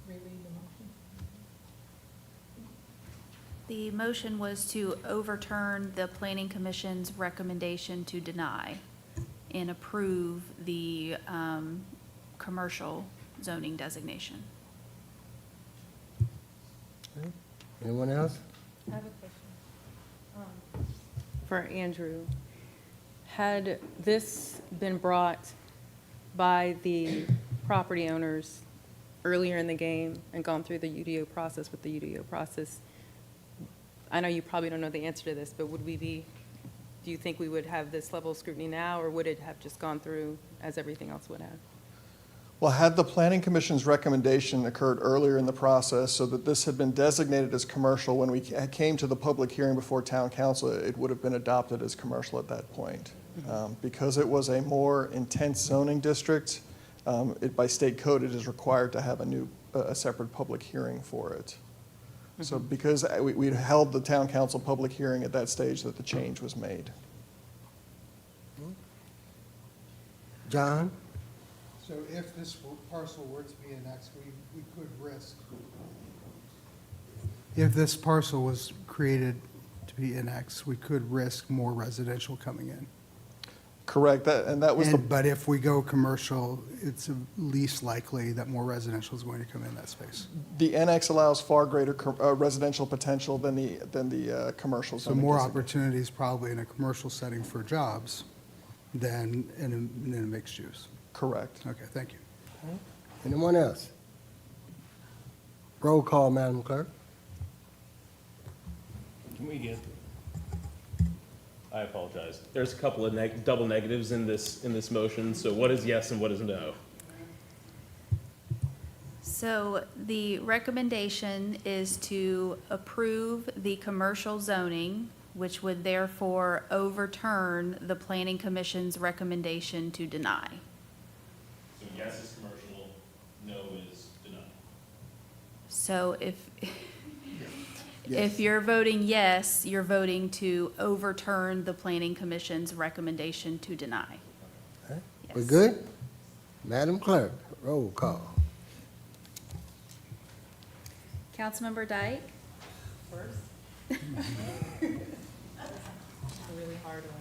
the motion. The motion was to overturn the Planning Commission's recommendation to deny and approve the commercial zoning designation. Anyone else? I have a question. For Andrew. Had this been brought by the property owners earlier in the game and gone through the UDO process with the UDO process, I know you probably don't know the answer to this, but do you think we would have this level of scrutiny now, or would it have just gone through as everything else would have? Well, had the Planning Commission's recommendation occurred earlier in the process so that this had been designated as commercial when we came to the public hearing before Town Council, it would have been adopted as commercial at that point. Because it was a more intense zoning district, by state code, it is required to have a separate public hearing for it. So because we'd held the Town Council public hearing at that stage that the change was made. John? So if this parcel were to be annexed, we could risk. If this parcel was created to be annexed, we could risk more residential coming in. Correct, But if we go commercial, it's least likely that more residential is going to come in that space. The NX allows far greater residential potential than the commercial So zoning more district. opportunities probably in a commercial setting for jobs than in a mixed use. Correct. Okay, thank you. Anyone else? Roll call, Madam Clerk. Can we get? I apologize. There's a couple of double negatives in this motion. So what is yes and what is no? So the recommendation is to approve the commercial zoning, which would therefore overturn the Planning Commission's recommendation to deny. So yes is commercial, no is denied. So if you're voting yes, you're voting to overturn the Planning Commission's recommendation to deny. We good? Madam Clerk, roll call. Councilmember Dyke? First. A really hard one.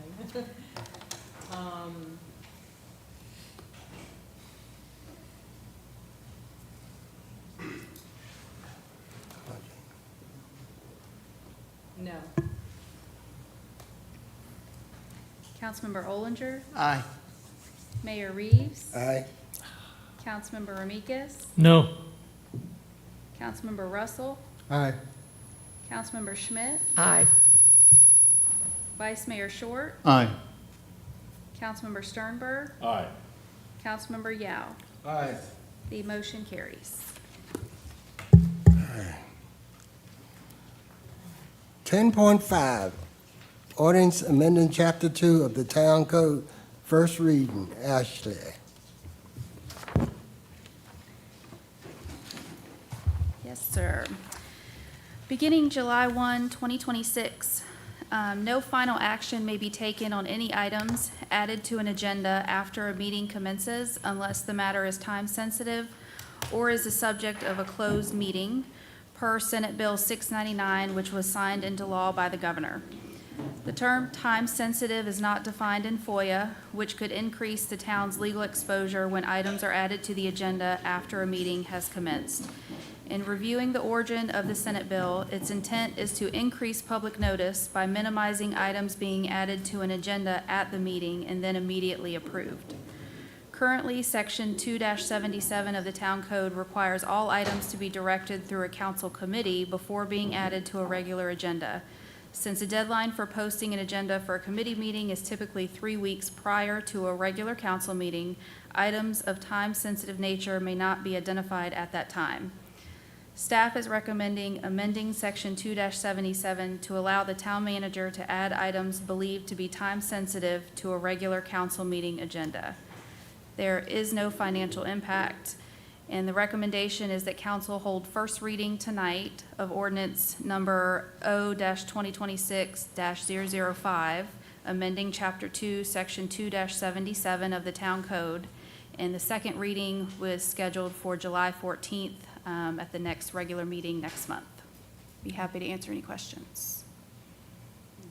No. Councilmember Olinger? Aye. Mayor Reeves? Aye. Councilmember Ramikis? No. Councilmember Russell? Aye. Councilmember Schmidt? Aye. Vice Mayor Short? Aye. Councilmember Sternberg? Aye. Councilmember Yao? Aye. The motion carries. 10.5, ordinance amending Chapter 2 of the Town Code, first reading. Ashley. Yes, sir. Beginning July 1, 2026, no final action may be taken on any items added to an agenda after a meeting commences unless the matter is time-sensitive or is the subject of a closed meeting per Senate Bill 699, which was signed into law by the governor. The term time-sensitive is not defined in FOIA, which could increase the town's legal exposure when items are added to the agenda after a meeting has commenced. In reviewing the origin of the Senate bill, its intent is to increase public notice by minimizing items being added to an agenda at the meeting and then immediately approved. Currently, Section 2-77 of the Town Code requires all items to be directed through a council committee before being added to a regular agenda. Since the deadline for posting an agenda for a committee meeting is typically 3 weeks prior to a regular council meeting, items of time-sensitive nature may not be identified at that time. Staff is recommending amending Section 2-77 to allow the town manager to add items believed to be time-sensitive to a regular council meeting agenda. There is no financial impact, and the recommendation is that council hold first reading tonight of ordinance number O-2026-005, amending Chapter 2, Section 2-77 of the Town Code, and the second reading was scheduled for July 14th at the next regular meeting next month. Be happy to answer any questions.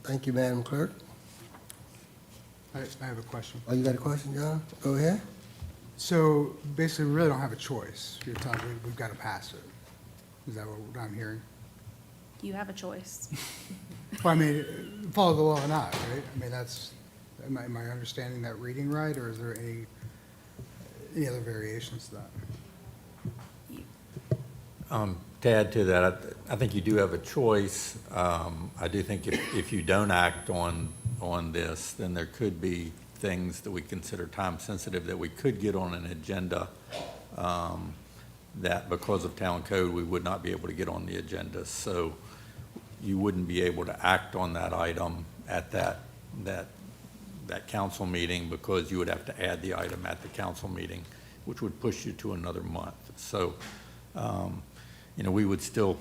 Thank you, Madam Clerk. I have a question. Oh, you got a question, John? Go ahead. So basically, we really don't have a choice. You're telling me we've got to pass it. Is that what I'm hearing? You have a choice. Well, I mean, follow the law or not, right? I mean, that's, am I understanding that reading right, or is there any other variations to that? To add to that, I think you do have a choice. I do think if you don't act on this, then there could be things that we consider time-sensitive that we could get on an agenda that because of town code, we would not be able to get on the agenda. So you wouldn't be able to act on that item at that council meeting because you would have to add the item at the council meeting, which would push you to another month. So, we would still,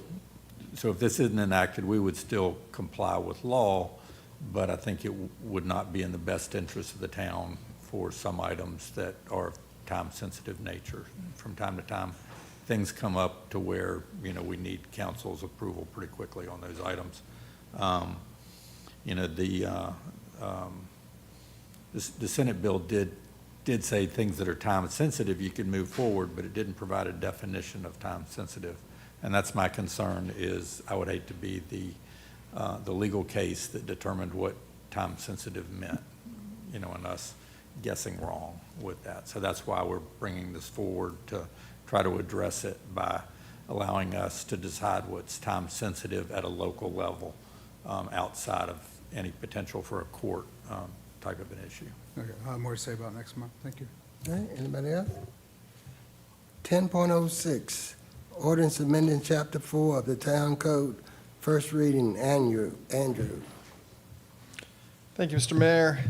so if this isn't enacted, we would still comply with law, but I think it would not be in the best interest of the town for some items that are of time-sensitive nature. From time to time, things come up to where, we need council's approval pretty quickly on those items. The Senate bill did say things that are time-sensitive, you could move forward, but it didn't provide a definition of time-sensitive. And that's my concern is I would hate to be the legal case that determined what time-sensitive meant, and us guessing wrong with that. So that's why we're bringing this forward to try to address it by allowing us to decide what's time-sensitive at a local level outside of any potential for a court type of an issue. Okay, I'll have more to say about next month. Thank you. All right, anybody else? 10.06, ordinance amending Chapter 4 of the Town Code, first reading. Andrew. Thank you, Mr. Mayor.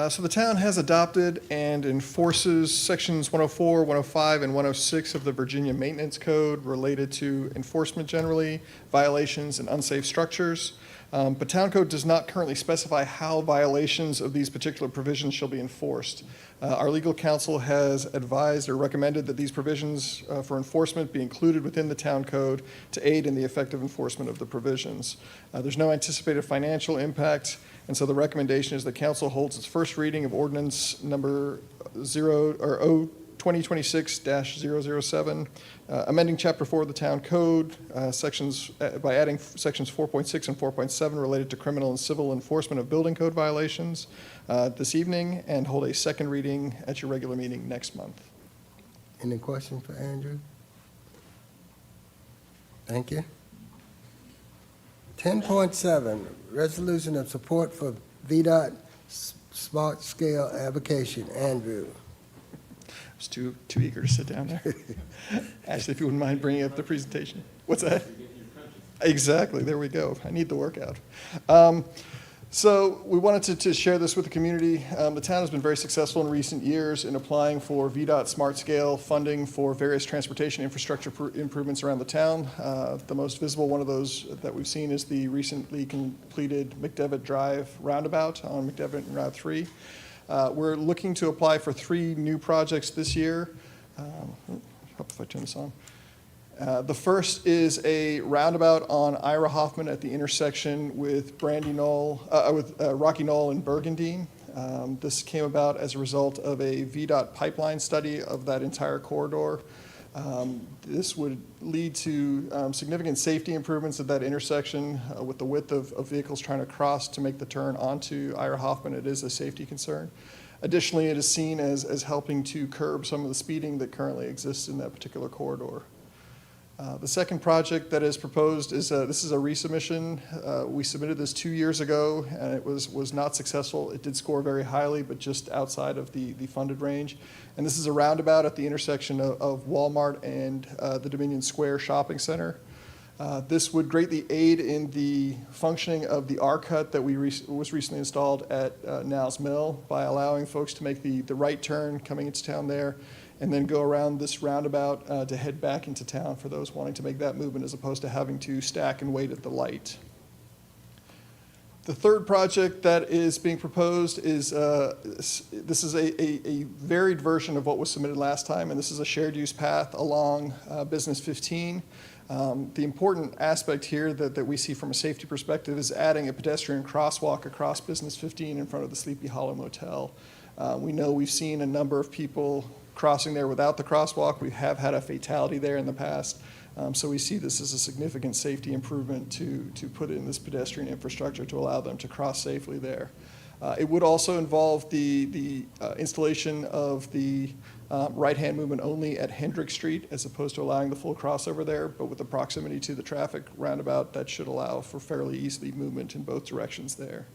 So the town has adopted and enforces sections 104, 105, and 106 of the Virginia Maintenance Code related to enforcement generally, violations, and unsafe structures. But town code does not currently specify how violations of these particular provisions shall be enforced. Our legal counsel has advised or recommended that these provisions for enforcement be included within the town code to aid in the effective enforcement of the provisions. There's no anticipated financial impact, and so the recommendation is that council holds its first reading of ordinance number 2026-007, amending Chapter 4 of the Town Code, by adding sections 4.6 and 4.7 related to criminal and civil enforcement of building code violations this evening, and hold a second reading at your regular meeting next month. Any questions for Andrew? Thank you. 10.7, resolution of support for VDOT Smart Scale Application. Andrew. I was too eager to sit down there. Ashley, if you wouldn't mind bringing up the presentation. What's that? Exactly, there we go. I need the workout. So we wanted to share this with the community. The town has been very successful in recent years in applying for VDOT Smart Scale funding for various transportation infrastructure improvements around the town. The most visible one of those that we've seen is the recently completed McDevitt Drive roundabout on McDevitt and Route 3. We're looking to apply for 3 new projects this year. Hope if I turn this on. The first is a roundabout on Ira Hoffman at the intersection with Rocky Knoll and Burgundine. This came about as a result of a VDOT pipeline study of that entire corridor. This would lead to significant safety improvements at that intersection with the width of vehicles trying to cross to make the turn onto Ira Hoffman. It is a safety concern. Additionally, it is seen as helping to curb some of the speeding that currently exists in that particular corridor. The second project that is proposed is, this is a resubmission. We submitted this 2 years ago, and it was not successful. It did score very highly, but just outside of the funded range. And this is a roundabout at the intersection of Walmart and the Dominion Square Shopping Center. This would greatly aid in the functioning of the R-cut that was recently installed at Niles Mill by allowing folks to make the right turn coming into town there, and then go around this roundabout to head back into town for those wanting to make that movement, as opposed to having to stack and wait at the light. The third project that is being proposed is, this is a varied version of what was submitted last time, and this is a shared use path along Business 15. The important aspect here that we see from a safety perspective is adding a pedestrian crosswalk across Business 15 in front of the Sleepy Hollow Motel. We know we've seen a number of people crossing there without the crosswalk. We have had a fatality there in the past. So we see this as a significant safety improvement to put in this pedestrian infrastructure to allow them to cross safely there. It would also involve the installation of the right-hand movement only at Hendrick Street, as opposed to allowing the full crossover there, but with the proximity to the traffic roundabout, that should allow for fairly easy movement in both directions there.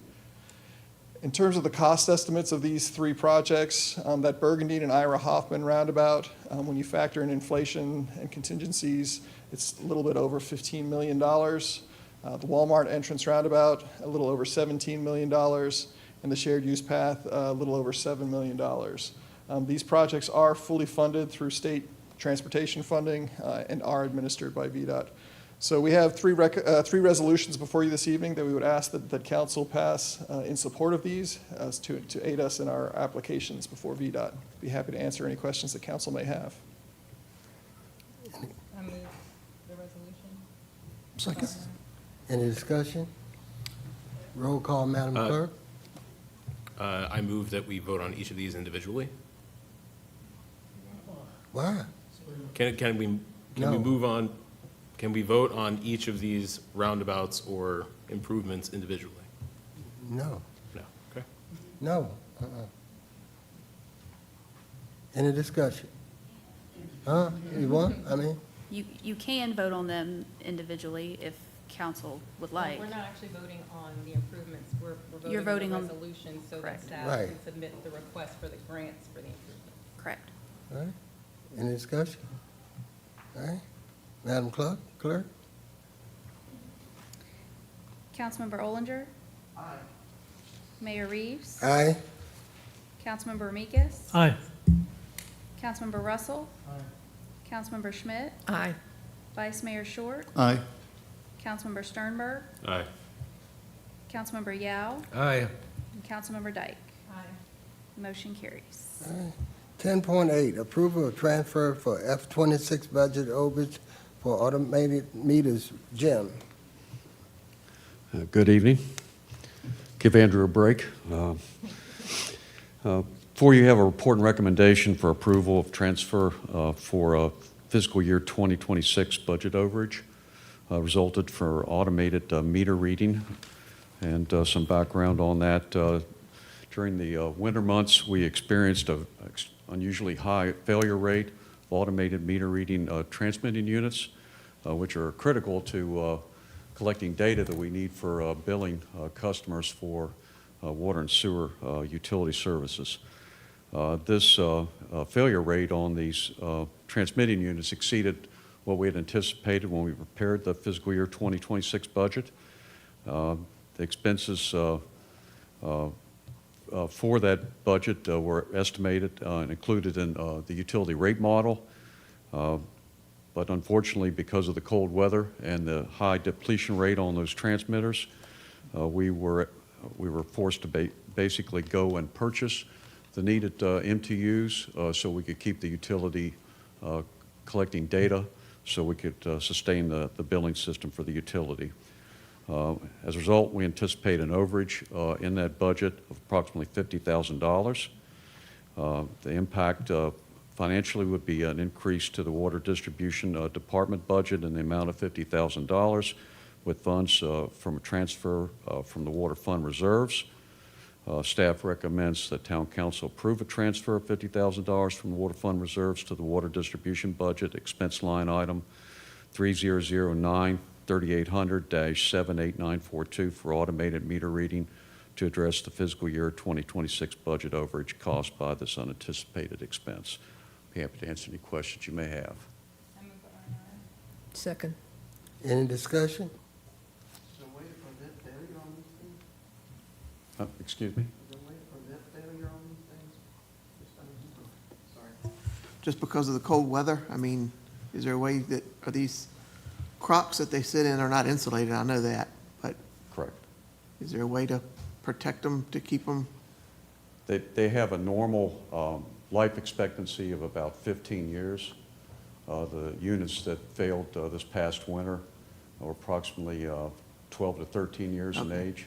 In terms of the cost estimates of these three projects, that Burgundy and Ira Hoffman roundabout, when you factor in inflation and contingencies, it's a little bit over $15 million. The Walmart entrance roundabout, a little over $17 million, and the shared use path, a little over $7 million. These projects are fully funded through state transportation funding and are administered by VDOT. So we have three resolutions before you this evening that we would ask that council pass in support of these to aid us in our applications before VDOT. Be happy to answer any questions that council may have. I move the resolution. Second. Any discussion? Roll call, Madam Clerk. I move that we vote on each of these individually. Why? Can we No. move on? Can we vote on each of these roundabouts or improvements individually? No. No. Okay. No. Any discussion? Huh? You want? I mean, You can vote on them individually if council would like. We're not actually voting on the improvements. We're You're voting voting on on- the resolution so that Correct. staff Right. can submit the request for the grants for the improvements. Correct. all right. Any discussion? All right. Madam Clerk? Councilmember Olinger? Aye. Mayor Reeves? Aye. Councilmember Ramikis? Aye. Councilmember Russell? Aye. Councilmember Schmidt? Aye. Vice Mayor Short? Aye. Councilmember Sternberg? Aye. Councilmember Yao? Aye. And Councilmember Dyke? Aye. Motion carries. 10.8, approval of transfer for F-26 budget overage for automated meters. Jim? Good evening. Give Andrew a break. For you have a report and recommendation for approval of transfer for fiscal year 2026 budget overage. Resulted for automated meter reading, and some background on that. During the winter months, we experienced an unusually high failure rate of automated meter reading transmitting units, which are critical to collecting data that we need for billing customers for water and sewer utility services. This failure rate on these transmitting units exceeded what we had anticipated when we prepared the fiscal year 2026 budget. The expenses for that budget were estimated and included in the utility rate model. But unfortunately, because of the cold weather and the high depletion rate on those transmitters, we were forced to basically go and purchase the needed MTUs so we could keep the utility collecting data so we could sustain the billing system for the utility. As a result, we anticipate an overage in that budget of approximately $50,000. The impact financially would be an increase to the water distribution department budget in the amount of $50,000 with funds from a transfer from the water fund reserves. Staff recommends that town council approve a transfer of $50,000 from the water fund reserves to the water distribution budget expense line item 3009-3800-78942 for automated meter reading to address the fiscal year 2026 budget overage caused by this unanticipated expense. Be happy to answer any questions you may have. Second. Any discussion? Excuse me? Just because of the cold weather? I mean, is there a way that, are these crops that they sit in are not insulated? I know that, but. Correct. Is there a way to protect them, to keep them? They have a normal life expectancy of about 15 years. The units that failed this past winter are approximately 12 to 13 years in age.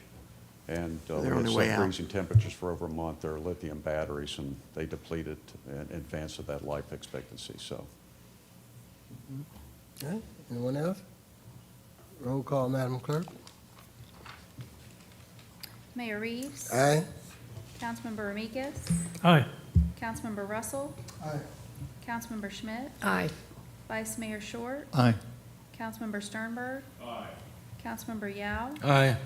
And we They're on had their way out. sub-freezing temperatures for over a month. They're lithium batteries, and they depleted in advance of that life expectancy, so. Okay, anyone else? Roll call, Madam Clerk. Mayor Reeves. Aye. Councilmember Ramikis. Aye. Councilmember Russell. Aye. Councilmember Schmidt. Aye. Vice Mayor Short. Aye. Councilmember Sternberg. Aye. Councilmember Yao. Aye.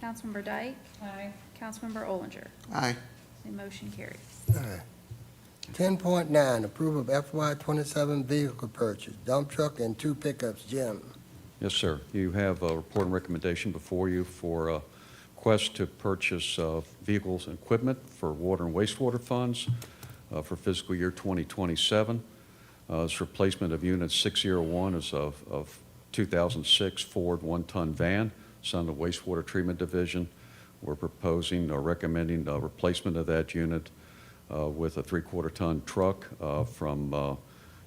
Councilmember Dyke. Aye. Councilmember Ollinger. Aye. The motion carries. Aye. 10.9, approval of FY '27 vehicle purchase, dump truck and 2 pickups. Jim. Yes, sir. You have a report and recommendation before you for a request to purchase vehicles and equipment for water and wastewater funds for fiscal year 2027. This replacement of Unit 601 is of 2006 Ford one-ton van, it's on the wastewater treatment division. We're proposing or recommending a replacement of that unit with a 3/4-ton truck from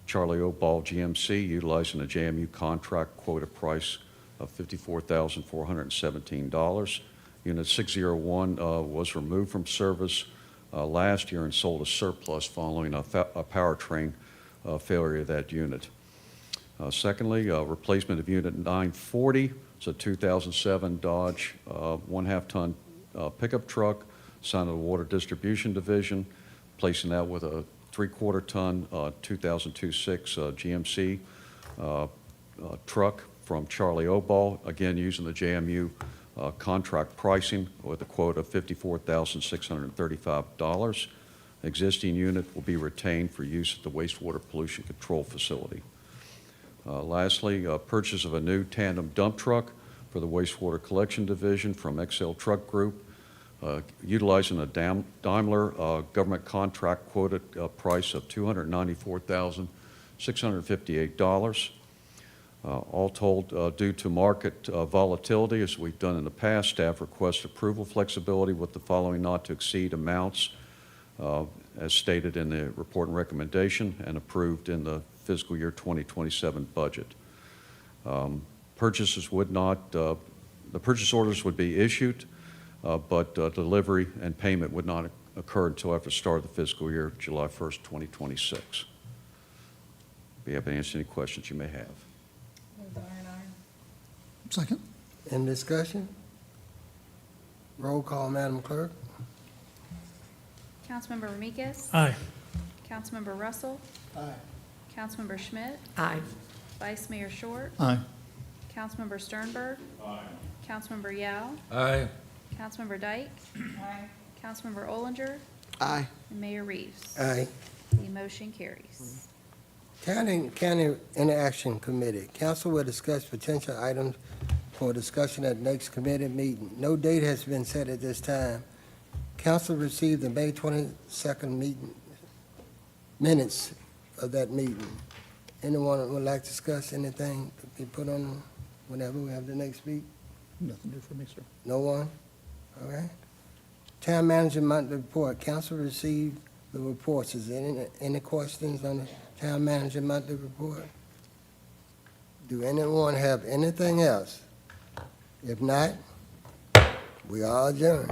Charlie Oball GMC, utilizing a JMU contract quoted price of $54,417. Unit 601 was removed from service last year and sold as surplus following a powertrain failure of that unit. Secondly, replacement of Unit 940. It's a 2007 Dodge 1/2-ton pickup truck, assigned to the Water Distribution Division, placing that with a 3/4-ton 2002-6 GMC truck from Charlie Oball, again using the JMU contract pricing with a quote of $54,635. Existing unit will be retained for use at the wastewater pollution control facility. Lastly, purchase of a new tandem dump truck for the wastewater collection division from XL Truck Group, utilizing a Daimler government contract quoted price of $294,658. All told, due to market volatility, as we've done in the past, staff requests approval flexibility with the following not to exceed amounts as stated in the report and recommendation and approved in the fiscal year 2027 budget. Purchases would not, the purchase orders would be issued, but delivery and payment would not occur until after the start of the fiscal year, July 1st, 2026. Be happy to answer any questions you may have. Second. In discussion? Roll call, Madam Clerk. Councilmember Ramikis. Aye. Councilmember Russell. Aye. Councilmember Schmidt. Aye. Vice Mayor Short. Aye. Councilmember Sternberg. Aye. Councilmember Yao. Aye. Councilmember Dyke. Aye. Councilmember Ollinger. Aye. And Mayor Reeves. Aye. The motion carries. County Interaction Committee. Council will discuss potential items for discussion at next committee meeting. No date has been set at this time. Council received the May 22nd meeting, minutes of that meeting. Anyone would like to discuss anything to be put on whenever we have the next meeting? Nothing new for me, sir. No one? All right. Town Manager Monthly Report. Council received the reports. Is there any questions on the Town Manager Monthly Report? Do anyone have anything else? If not, we are adjourned.